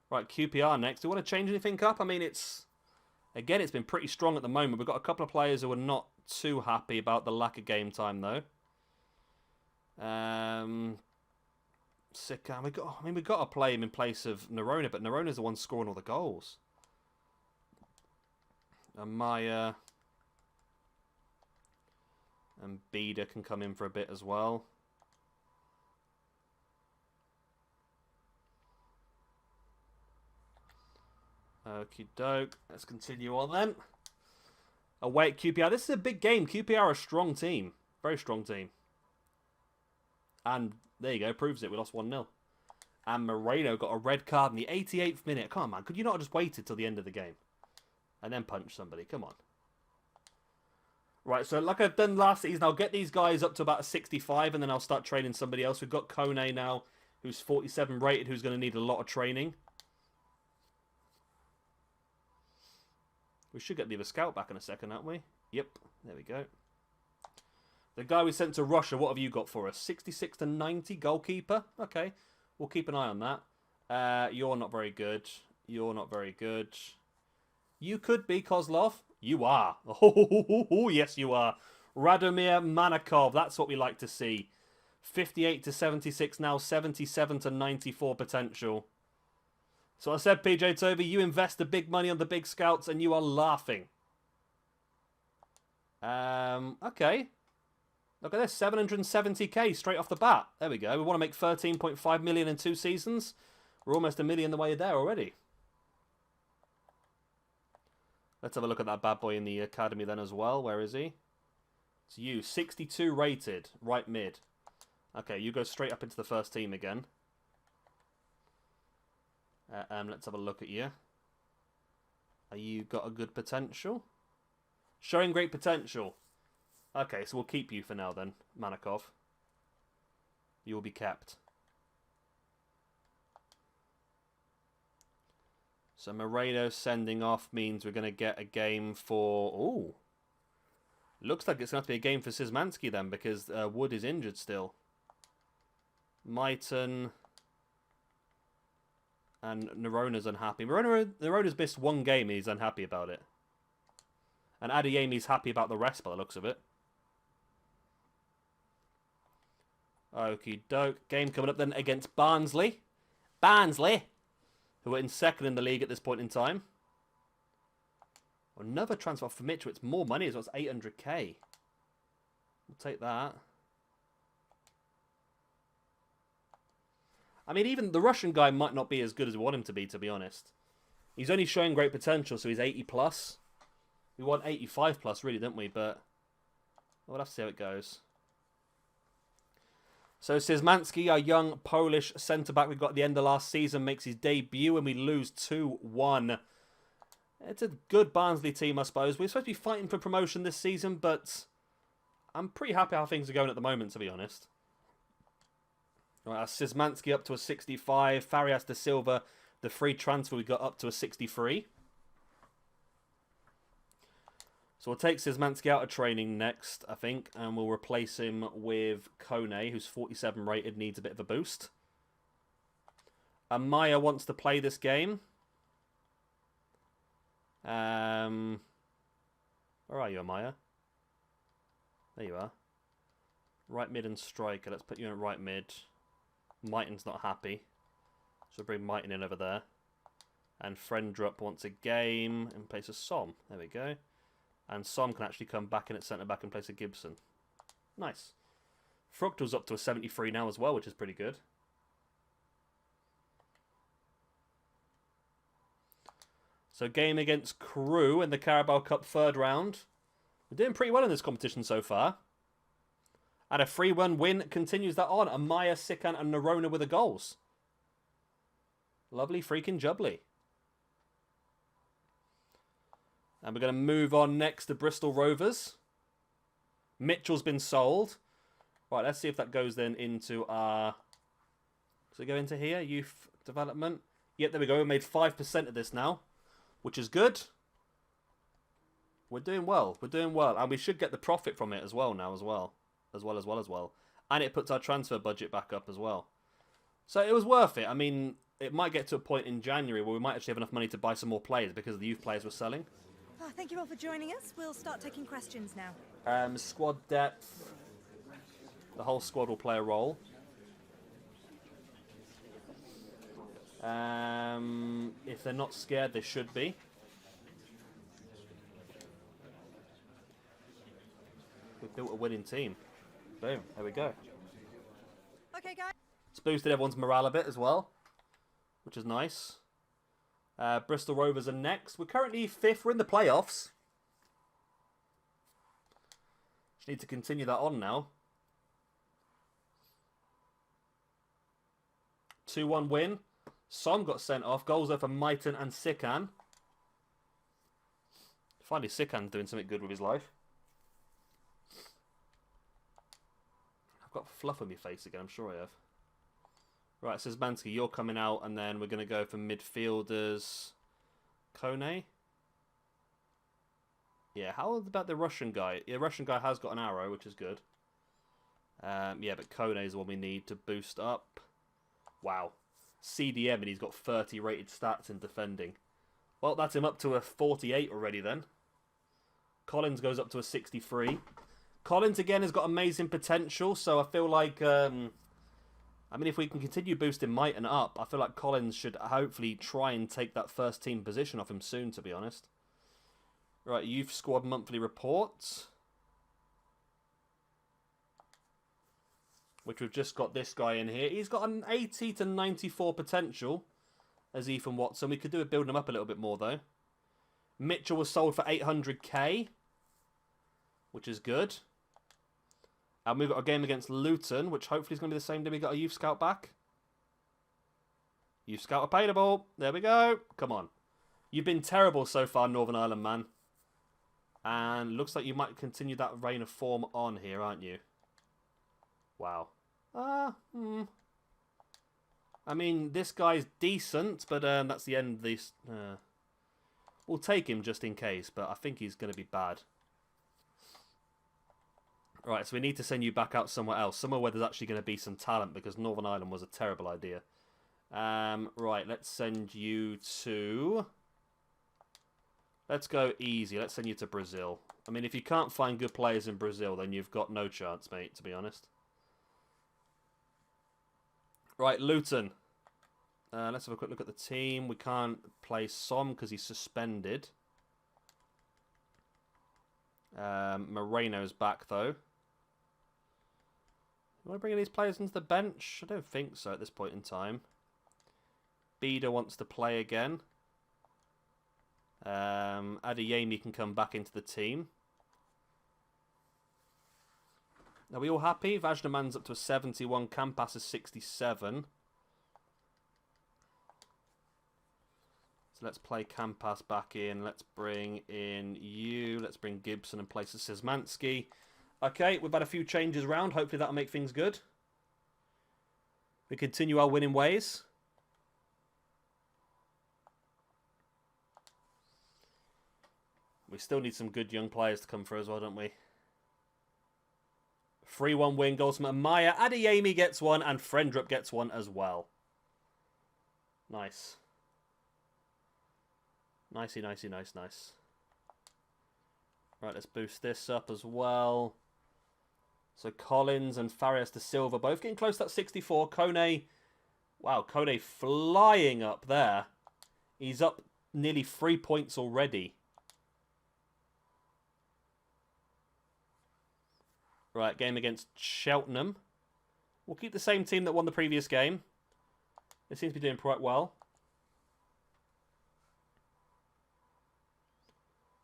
Right, QPR next. Do you want to change anything up? I mean, it's... Again, it's been pretty strong at the moment. We've got a couple of players who are not too happy about the lack of game time, though. Sikan. We've got to play him in place of Nerona, but Nerona's the one scoring all the goals. And Maya and Beda can come in for a bit as well. Okie doke. Let's continue on then. Away at QPR. This is a big game. QPR are a strong team. Very strong team. And there you go. Proves it. We lost 1-0. And Moreno got a red card in the 88th minute. Come on, man. Could you not have just waited till the end of the game? And then punch somebody. Come on. Right, so like I've done last season, I'll get these guys up to about a 65 and then I'll start training somebody else. We've got Kone now, who's 47 rated, who's going to need a lot of training. We should get the other scout back in a second, aren't we? Yep, there we go. The guy we sent to Russia, what have you got for us? 66 to 90, goalkeeper? Okay, we'll keep an eye on that. You're not very good. You're not very good. You could be Kozlov. You are. Oh, yes, you are. Radomir Manakov. That's what we like to see. 58 to 76 now. 77 to 94 potential. So I said, PJ Toby, you invest the big money on the big scouts and you are laughing. Okay. Look at this. 770k straight off the bat. There we go. We want to make 13.5 million in 2 seasons. We're almost $1 million the way there already. Let's have a look at that bad boy in the academy then as well. Where is he? It's you, 62 rated, right mid. Okay, you go straight up into the first team again. Let's have a look at you. Are you got a good potential? Showing great potential. Okay, so we'll keep you for now then, Manikov. You will be kept. So Moreno sending off means we're going to get a game for... Ooh. Looks like it's going to have to be a game for Szymanski then, because Wood is injured still. Mighton and Nerona's unhappy. Nerona's missed one game and he's unhappy about it. And Adeyemi's happy about the rest by the looks of it. Okie doke. Game coming up then against Barnsley. Barnsley, who are in second in the league at this point in time. Another transfer for Mitchell. It's more money as well. It's 800k. We'll take that. I mean, even the Russian guy might not be as good as we want him to be honest. He's only showing great potential, so he's 80 plus. We want 85 plus, really, don't we? But we'll have to see how it goes. So Szymanski, our young Polish centre-back we got at the end of last season, makes his debut and we lose 2-1. It's a good Barnsley team, I suppose. We're supposed to be fighting for promotion this season, but I'm pretty happy how things are going at the moment, to be honest. Right, Szymanski up to a 65. Farias de Silva, the free transfer, we got up to a 63. So we'll take Szymanski out of training next, I think, and we'll replace him with Kone, who's 47 rated, needs a bit of a boost. Amaya wants to play this game. Where are you, Amaya? There you are. Right mid and striker. Let's put you in right mid. Mighton's not happy, so bring Mighton in over there. And Frendrup wants a game in place of Som. There we go. And Som can actually come back in at centre-back in place of Gibson. Nice. Fruchtel's up to a 73 now as well, which is pretty good. So game against Crewe in the Carabao Cup third round. We're doing pretty well in this competition so far. And a 3-1 win continues that on. Amaya, Sikan and Nerona with the goals. Lovely freaking jubbly. And we're going to move on next to Bristol Rovers. Mitchell's been sold. Right, let's see if that goes then into our... Does it go into here? Youth development. Yep, there we go. We made 5% of this now, which is good. We're doing well. We're doing well. And we should get the profit from it as well now as well. And it puts our transfer budget back up as well. So it was worth it. I mean, it might get to a point in January where we might actually have enough money to buy some more players because of the youth players we're selling. Oh, thank you all for joining us. We'll start taking questions now. Squad depth. The whole squad will play a role. If they're not scared, they should be. We've built a winning team. Boom, there we go. Okay, guys. It's boosted everyone's morale a bit as well, which is nice. Bristol Rovers are next. We're currently 5th. We're in the playoffs. Just need to continue that on now. 2-1 win. Som got sent off. Goals there for Mighton and Sikan. Finally, Sikan's doing something good with his life. I've got fluff on my face again. I'm sure I have. Right, it says Mansky, you're coming out, and then we're going to go for midfielders. Kone? Yeah, how about the Russian guy? Yeah, the Russian guy has got an arrow, which is good. Yeah, but Kone is the one we need to boost up. Wow. CDM, and he's got 30 rated stats in defending. Well, that's him up to a 48 already then. Collins goes up to a 63. Collins, again, has got amazing potential, so I feel like... I mean, if we can continue boosting Mighton up, I feel like Collins should hopefully try and take that first team position off him soon, to be honest. Right, Youth Squad monthly reports. Which we've just got this guy in here. He's got an 80 to 94 potential as Ethan Watson. We could do with building him up a little bit more, though. Mitchell was sold for 800k, which is good. And we've got a game against Luton, which hopefully is going to be the same day we got a youth scout back. Youth scout available. There we go. Come on. You've been terrible so far, Northern Ireland, man. And looks like you might continue that reign of form on here, aren't you? Wow. I mean, this guy's decent, but that's the end of this. We'll take him just in case, but I think he's going to be bad. Right, so we need to send you back out somewhere else. Somewhere where there's actually going to be some talent, because Northern Ireland was a terrible idea. Right, let's send you to... Let's go easy. Let's send you to Brazil. I mean, if you can't find good players in Brazil, then you've got no chance, mate, to be honest. Right, Luton. Let's have a quick look at the team. We can't play Som because he's suspended. Moreno's back, though. You want to bring these players into the bench? I don't think so at this point in time. Bida wants to play again. Adeyemi can come back into the team. Are we all happy? Vajnaman's up to a 71. Campas is 67. So let's play Campas back in. Let's bring in you. Let's bring Gibson in place of Szymanski. Okay, we've had a few changes around. Hopefully that'll make things good. We continue our winning ways. We still need some good young players to come through as well, don't we? 3-1 win, goals from Amaya. Adeyemi gets one, and Frendrup gets one as well. Nice. Nicey, nicey, nice, nice. Right, let's boost this up as well. So Collins and Farias de Silva both getting close to that 64. Kone, wow, Kone flying up there. He's up nearly 3 points already. Right, game against Cheltenham. We'll keep the same team that won the previous game. They seem to be doing quite well.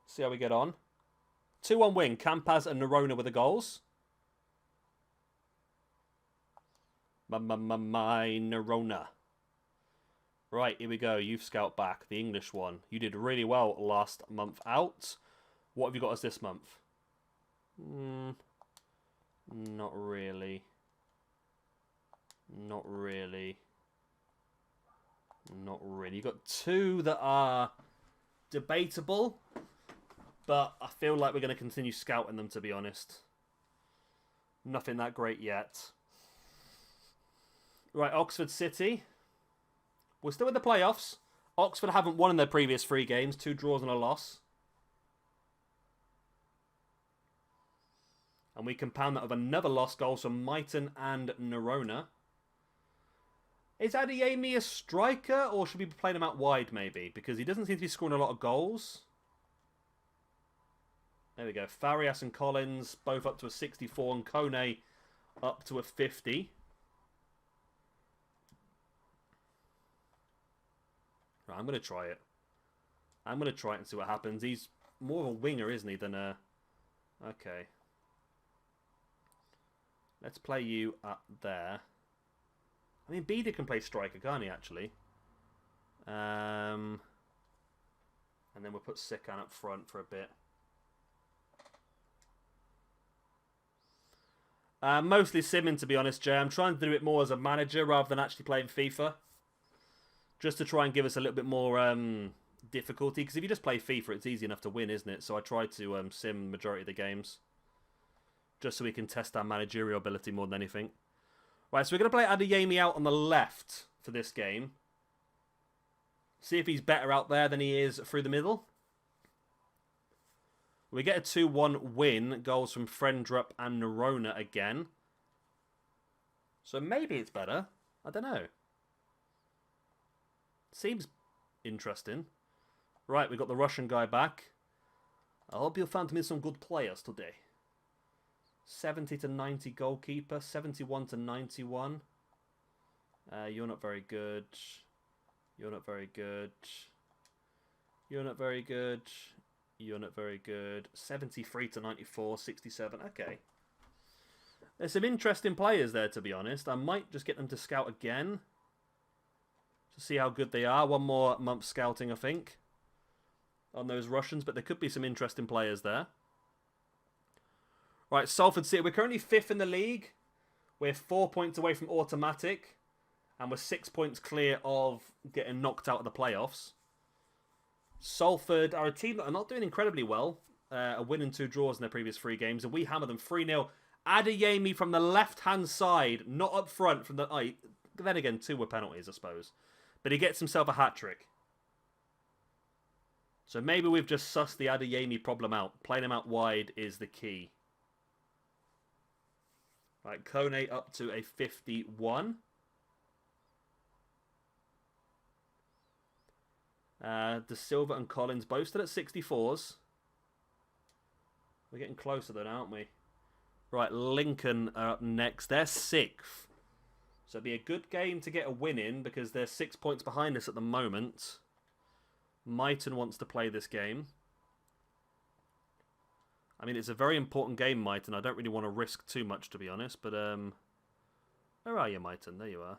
See how we get on. 2-1 win. Campas and Nerona with the goals. My Nerona. Right, here we go. Youth Scout back. The English one. You did really well last month out. What have you got as this month? Not really. Not really. Not really. You've got two that are debatable, but I feel like we're going to continue scouting them, to be honest. Nothing that great yet. Right, Oxford City. We're still in the playoffs. Oxford haven't won in their previous 3 games. 2 draws and a loss. And we compound that with another lost goal from Mighton and Nerona. Is Adeyemi a striker, or should we be playing him out wide, maybe? Because he doesn't seem to be scoring a lot of goals. There we go. Farias and Collins, both up to a 64, and Kone up to a 50. Right, I'm going to try it. I'm going to try it and see what happens. He's more of a winger, isn't he, than a... Okay. Let's play you up there. I mean, Bida can play striker, can't he, actually? And then we'll put Sikan up front for a bit. Mostly simming, to be honest, Jay. I'm trying to do it more as a manager rather than actually playing FIFA. Just to try and give us a little bit more difficulty. Because if you just play FIFA, it's easy enough to win, isn't it? So I try to sim the majority of the games. Just so we can test our managerial ability more than anything. Right, so we're going to play Adeyemi out on the left for this game. See if he's better out there than he is through the middle. We get a 2-1 win. Goals from Frendrup and Nerona again. So maybe it's better. I don't know. Seems interesting. Right, we got the Russian guy back. I hope you found me some good players today. 70 to 90 goalkeeper. 71 to 91. You're not very good. You're not very good. You're not very good. You're not very good. 73 to 94. 67. Okay. There's some interesting players there, to be honest. I might just get them to scout again to see how good they are. One more month scouting, I think, on those Russians, but there could be some interesting players there. Right, Salford City. We're currently 5th in the league. We're 4 points away from automatic, and we're 6 points clear of getting knocked out of the playoffs. Salford are a team that are not doing incredibly well. A win and 2 draws in their previous 3 games, and we hammer them 3-0. Adeyemi from the left-hand side, not up front. From the then again, 2 were penalties, I suppose. But he gets himself a hat-trick. So maybe we've just sussed the Adeyemi problem out. Playing him out wide is the key. Right, Kone up to a 51. De Silva and Collins both still at 64s. We're getting closer then, aren't we? Right, Lincoln are up next. They're 6th. So it'd be a good game to get a win in because they're 6 points behind us at the moment. Myton wants to play this game. I mean, it's a very important game, Myton. I don't really want to risk too much, to be honest. But, where are you, Myton? There you are.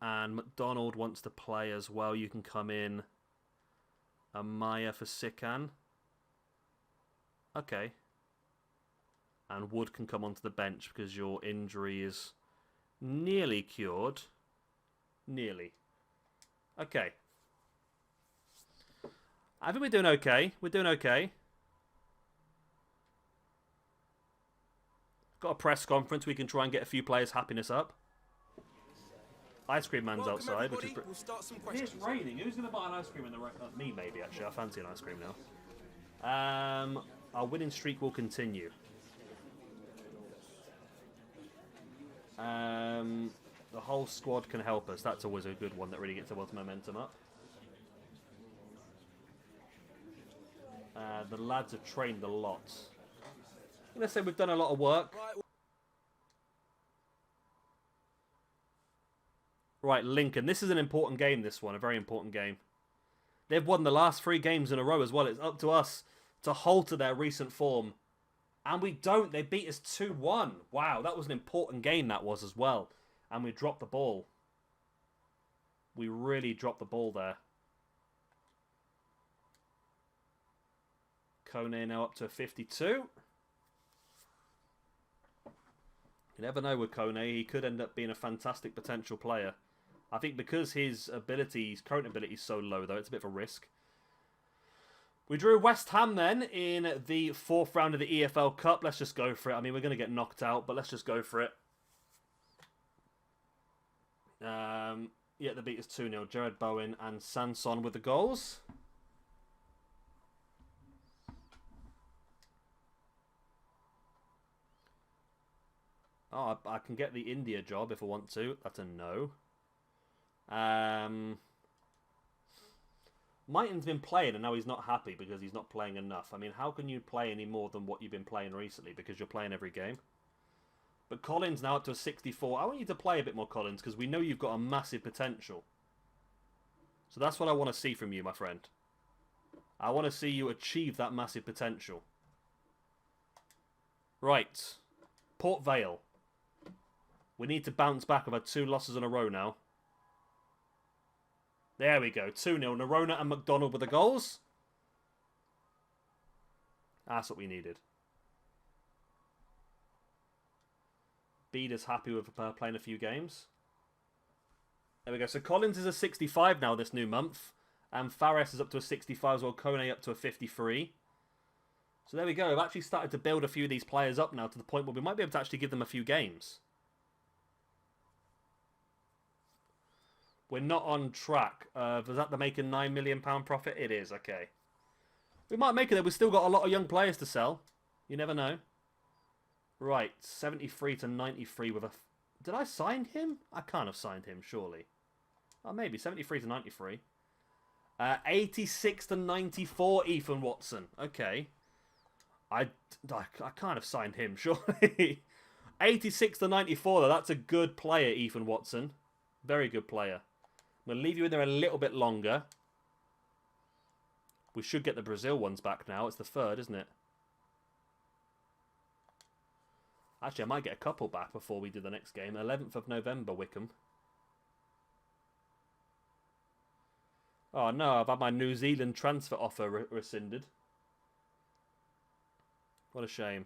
And McDonald wants to play as well. You can come in. Amaya for Sikan. Okay. And Wood can come onto the bench because your injury is nearly cured. Nearly. Okay. I think we're doing okay. We're doing okay. Got a press conference. We can try and get a few players' happiness up. Ice cream man's outside, which is... We'll start some It's raining. Who's going to buy an ice cream in the rain? Me, maybe, actually. I fancy an ice cream now. Our winning streak will continue. The whole squad can help us. That's always a good one that really gets everyone's momentum up. The lads have trained a lot. I'm going to say we've done a lot of work. Right, Lincoln. This is an important game, this one. A very important game. They've won the last 3 games in a row as well. It's up to us to halter their recent form. And we don't. They beat us 2-1. Wow, that was an important game, that was, as well. And we dropped the ball. We really dropped the ball there. Kone now up to a 52. You never know with Kone. He could end up being a fantastic potential player. I think because his current ability is so low, though, it's a bit of a risk. We drew West Ham then in the 4th round of the EFL Cup. Let's just go for it. I mean, we're going to get knocked out, but let's just go for it. Yeah, the beat is 2-0. Jared Bowen and Sanson with the goals. Oh, I can get the India job if I want to. That's a no. Myton's been playing and now he's not happy because he's not playing enough. I mean, how can you play any more than what you've been playing recently because you're playing every game? But Collins now up to a 64. I want you to play a bit more, Collins, because we know you've got a massive potential. So that's what I want to see from you, my friend. I want to see you achieve that massive potential. Right. Port Vale. We need to bounce back. I've had 2 losses in a row now. There we go. 2-0. Nerona and McDonald with the goals. That's what we needed. Beda's happy with playing a few games. There we go. So Collins is a 65 now this new month. And Fares is up to a 65 as well. Kone up to a 53. So there we go. I've actually started to build a few of these players up now to the point where we might be able to actually give them a few games. We're not on track. Was that the making £9 million profit? It is, okay. We might make it there. We've still got a lot of young players to sell. You never know. Right, 73 to 93 with a... Did I sign him? I can't have signed him, surely. Oh, maybe. 73 to 93. 86 to 94, Ethan Watson. Okay. I can't have signed him, surely. 86 to 94, though. That's a good player, Ethan Watson. Very good player. I'm going to leave you in there a little bit longer. We should get the Brazil ones back now. It's the 3rd, isn't it? Actually, I might get a couple back before we do the next game. 11th of November, Wickham. Oh no, I've had my New Zealand transfer offer rescinded. What a shame.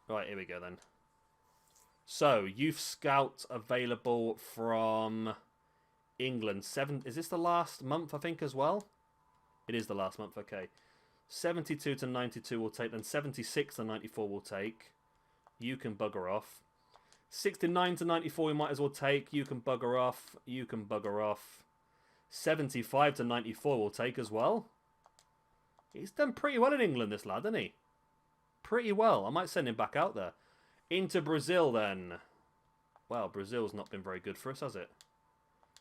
Right, here we go then. So, Youth Scout available from England. Is this the last month, I think, as well? It is the last month, okay. 72 to 92 we'll take, then 76 to 94 we'll take. You can bugger off. 69 to 94 we might as well take. You can bugger off. You can bugger off. 75 to 94 we'll take as well. He's done pretty well in England, this lad, hasn't he? Pretty well. I might send him back out there. Into Brazil, then. Well, Brazil's not been very good for us, has it?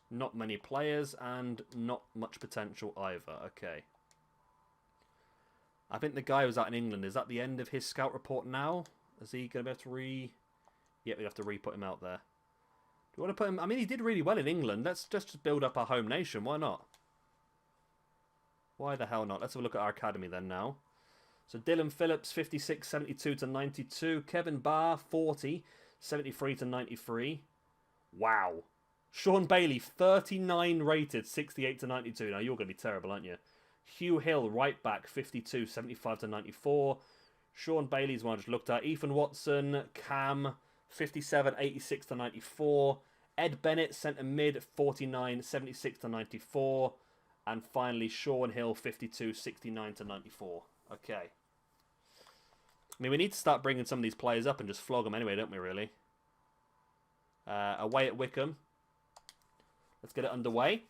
Not many players and not much potential either. Okay. I think the guy who's out in England, is that the end of his scout report now? Is he going to be able to Yep, we have to re-put him out there. Do you want to put him... I mean, he did really well in England. Let's just build up our home nation. Why not? Why the hell not? Let's have a look at our academy then now. So Dylan Phillips, 56, 72 to 92. Kevin Barr, 40, 73 to 93. Wow. Sean Bailey, 39 rated, 68 to 92. Now, you're going to be terrible, aren't you? Hugh Hill, right back, 52, 75 to 94. Sean Bailey's one I just looked at. Ethan Watson, Cam, 57, 86 to 94. Ed Bennett, centre mid, 49, 76 to 94. And finally, Sean Hill, 52, 69 to 94. Okay. I mean, we need to start bringing some of these players up and just flog them anyway, don't we, really? Away at Wickham. Let's get it underway.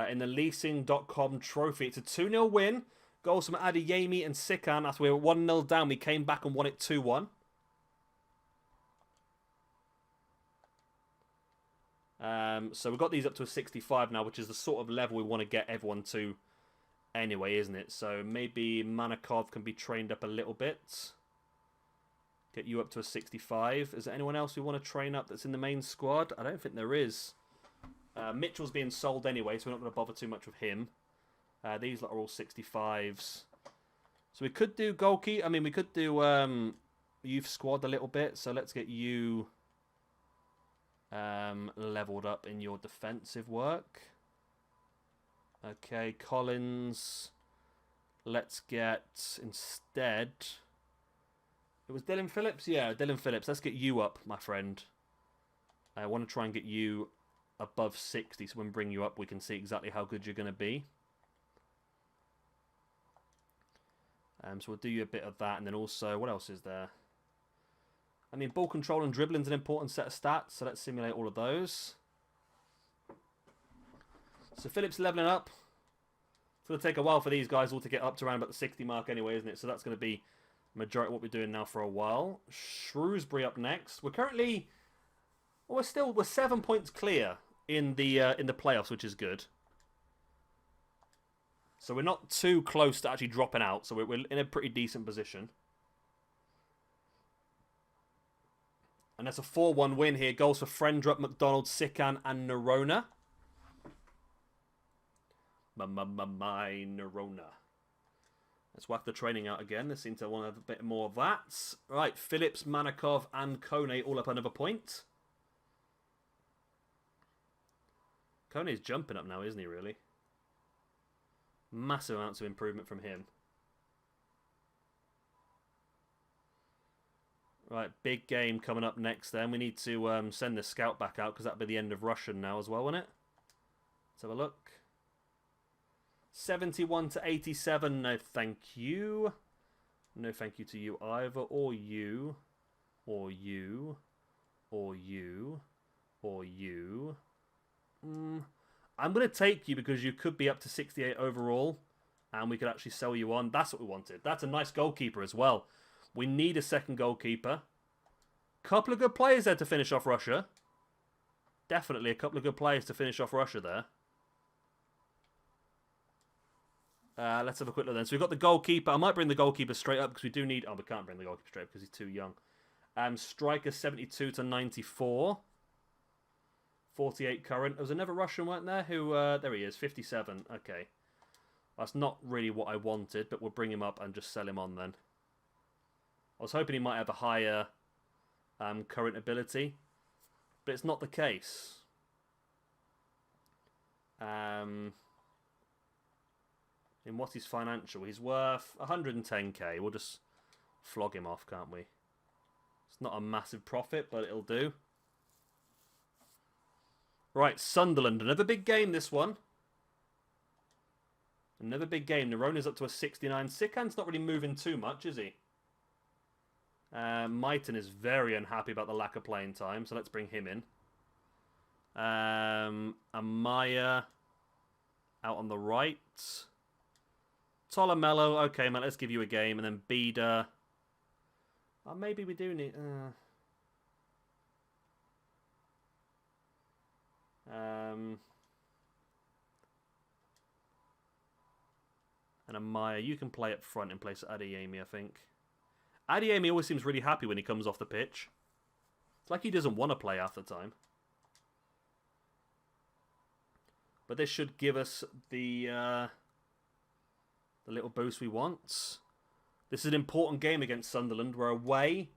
In the leasing.com trophy, it's a 2-0 win. Goals from Adeyemi and Sikan. That's we were 1-0 down. We came back and won it 2-1. So we've got these up to a 65 now, which is the sort of level we want to get everyone to anyway, isn't it? So maybe Manakov can be trained up a little bit. Get you up to a 65. Is there anyone else we want to train up that's in the main squad? I don't think there is. Mitchell's being sold anyway, so we're not going to bother too much with him. These lot are all 65s. So we could do goalkeeper. I mean, we could do youth squad a little bit. So let's get you leveled up in your defensive work. Okay, Collins. Let's get instead... It was Dylan Phillips? Yeah, Dylan Phillips. Let's get you up, my friend. I want to try and get you above 60, so when we bring you up, we can see exactly how good you're going to be. So we'll do you a bit of that, and then also, what else is there? I mean, ball control and dribbling is an important set of stats, so let's simulate all of those. So Phillips leveling up. It's going to take a while for these guys all to get up to around about the 60 mark anyway, isn't it? So that's going to be majority of what we're doing now for a while. Shrewsbury up next. We're currently... Well, we're 7 points clear in the playoffs, which is good. So we're not too close to actually dropping out. So we're in a pretty decent position. And that's a 4-1 win here. Goals for Frendrup, McDonald, Sikan, and Nerona. My Nerona. Let's whack the training out again. They seem to want to have a bit more of that. Right, Phillips, Manakov, and Kone all up another point. Kone's jumping up now, isn't he, really? Massive amounts of improvement from him. Right, big game coming up next then. We need to send the scout back out because that'll be the end of Russian now as well, won't it? Let's have a look. 71 to 87. No, thank you. No, thank you to you either. Or you. Or you. Or you. Or you. I'm going to take you because you could be up to 68 overall. And we could actually sell you on. That's what we wanted. That's a nice goalkeeper as well. We need a second goalkeeper. Couple of good players there to finish off Russia. Definitely a couple of good players to finish off Russia there. Let's have a quick look then. So we've got the goalkeeper. I might bring the goalkeeper straight up because we do need... Oh, we can't bring the goalkeeper straight up because he's too young. Striker 72 to 94. 48 current. There was another Russian, weren't there? Who, there he is, 57. Okay. That's not really what I wanted, but we'll bring him up and just sell him on then. I was hoping he might have a higher current ability, but it's not the case. And what's his financial? He's worth 110k. We'll just flog him off, can't we? It's not a massive profit, but it'll do. Right, Sunderland. Another big game, this one. Another big game. Nerona's up to a 69. Sikhan's not really moving too much, is he? Myton is very unhappy about the lack of playing time, so let's bring him in. Amaya out on the right. Tolomello, okay, man, let's give you a game. And then Beda. Oh, maybe we do need... And Amaya, you can play up front in place of Adeyemi, I think. Adeyemi always seems really happy when he comes off the pitch. It's like he doesn't want to play half the time. But this should give us the little boost we want. This is an important game against Sunderland. We're away.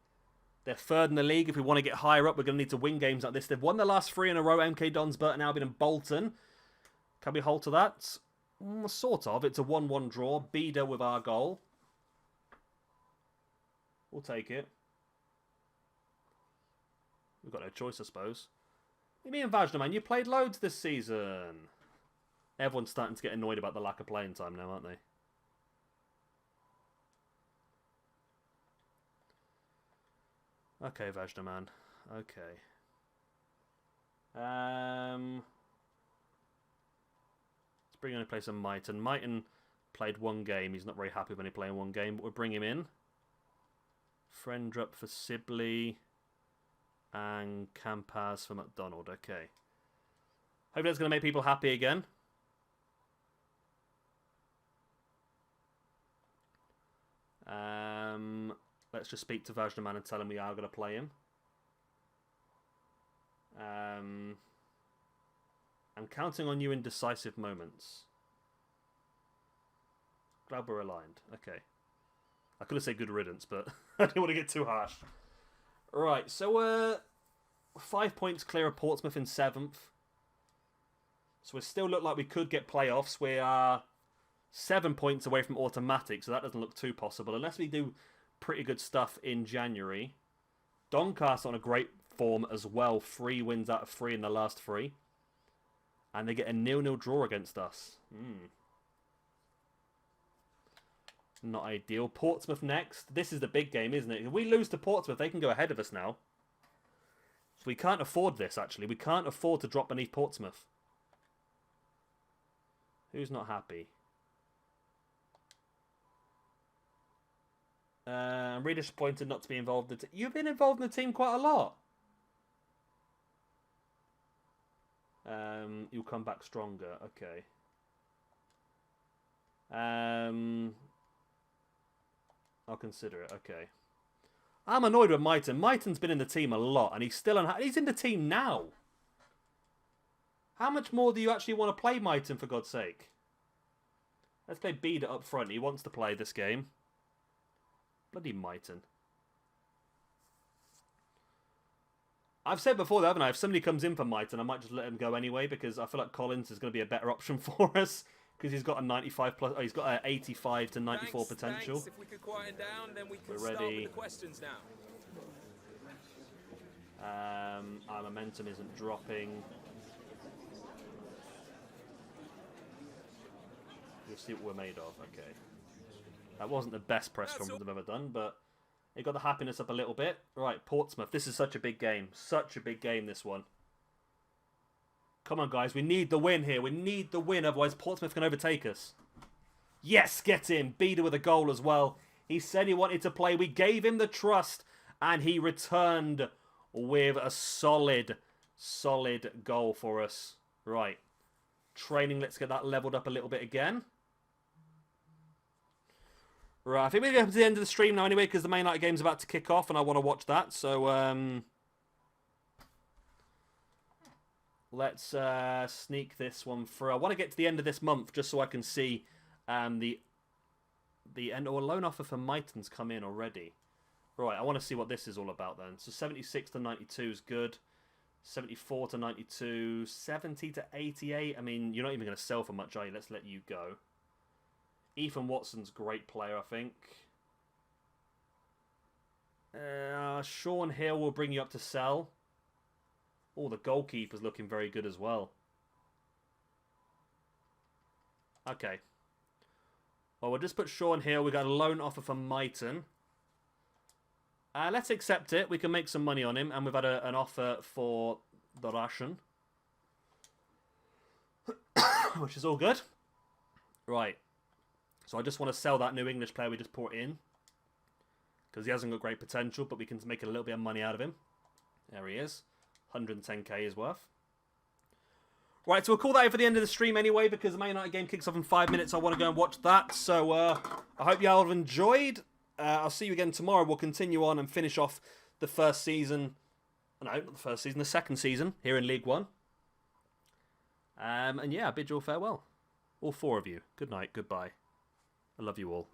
They're third in the league. If we want to get higher up, we're going to need to win games like this. They've won their last 3 in a row. MK Dons, Burton Albion and Bolton. Can we hold to that? Sort of. It's a 1-1 draw. Beda with our goal. We'll take it. We've got no choice, I suppose. Me and Vajna, man, you played loads this season. Everyone's starting to get annoyed about the lack of playing time now, aren't they? Okay, Vajna, man. Okay. Let's bring in a place of Myton. Myton played 1 game. He's not very happy when he playing 1 game, but we'll bring him in. Friendrup for Sibley. And Campaz for McDonald. Okay. Hope that's going to make people happy again. Let's just speak to Vajnaman and tell him we are going to play him. I'm counting on you in decisive moments. Glad we're aligned. Okay. I could have said good riddance, but I didn't want to get too harsh. Right, so we're 5 points clear of Portsmouth in 7th. So we still look like we could get playoffs. We are 7 points away from automatic, so that doesn't look too possible. Unless we do pretty good stuff in January. Doncaster on a great form as well. 3 wins out of 3 in the last 3. And they get a 0-0 draw against us. Not ideal. Portsmouth next. This is the big game, isn't it? If we lose to Portsmouth, they can go ahead of us now. So we can't afford this, actually. We can't afford to drop beneath Portsmouth. Who's not happy? I'm really disappointed not to be involved in the team. You've been involved in the team quite a lot. You'll come back stronger. Okay. I'll consider it. Okay. I'm annoyed with Myton. Myton's been in the team a lot, and he's still he's in the team now. How much more do you actually want to play Myton, for God's sake? Let's play Beda up front. He wants to play this game. Bloody Myton. I've said before, though, haven't I? If somebody comes in for Myton, I might just let him go anyway, because I feel like Collins is going to be a better option for us. Because he's got a 95 plus, he's got an 85 to 94 potential. Thanks. If we could quieten down, then we can We're ready. start with the questions now. Our momentum isn't dropping. You'll see what we're made of. Okay. That wasn't the best press conference I've ever done, but it got the happiness up a little bit. Right, Portsmouth. This is such a big game. Such a big game, this one. Come on, guys. We need the win here. We need the win. Otherwise, Portsmouth can overtake us. Yes, get in. Beda with a goal as well. He said he wanted to play. We gave him the trust. And he returned with a solid goal for us. Right. Training. Let's get that leveled up a little bit again. Right. I think we're going to come to the end of the stream now anyway, because the main night game's about to kick off and I want to watch that. So, let's sneak this one through. I want to get to the end of this month just so I can see the end. Or a loan offer for Myton's come in already. Right, I want to see what this is all about then. So 76 to 92 is good. 74 to 92. 70 to 88. I mean, you're not even going to sell for much, are you? Let's let you go. Ethan Watson's a great player, I think. Sean Hill will bring you up to sell. Oh, the goalkeeper's looking very good as well. Okay. Well, we'll just put Sean Hill. We've got a loan offer for Myton. Let's accept it. We can make some money on him. And we've had an offer for the Russian. Which is all good. Right. So I just want to sell that new English player we just brought in. Because he hasn't got great potential. But we can make a little bit of money out of him. There he is. 110k is worth. Right, so we'll call that over the end of the stream anyway. Because the Man United game kicks off in 5 minutes. I want to go and watch that. So I hope you all have enjoyed. I'll see you again tomorrow. We'll continue on and finish off the first season. No, not the first season. The second season here in League One. And yeah, I bid you all farewell. All 4 of you. Good night. Goodbye. I love you all.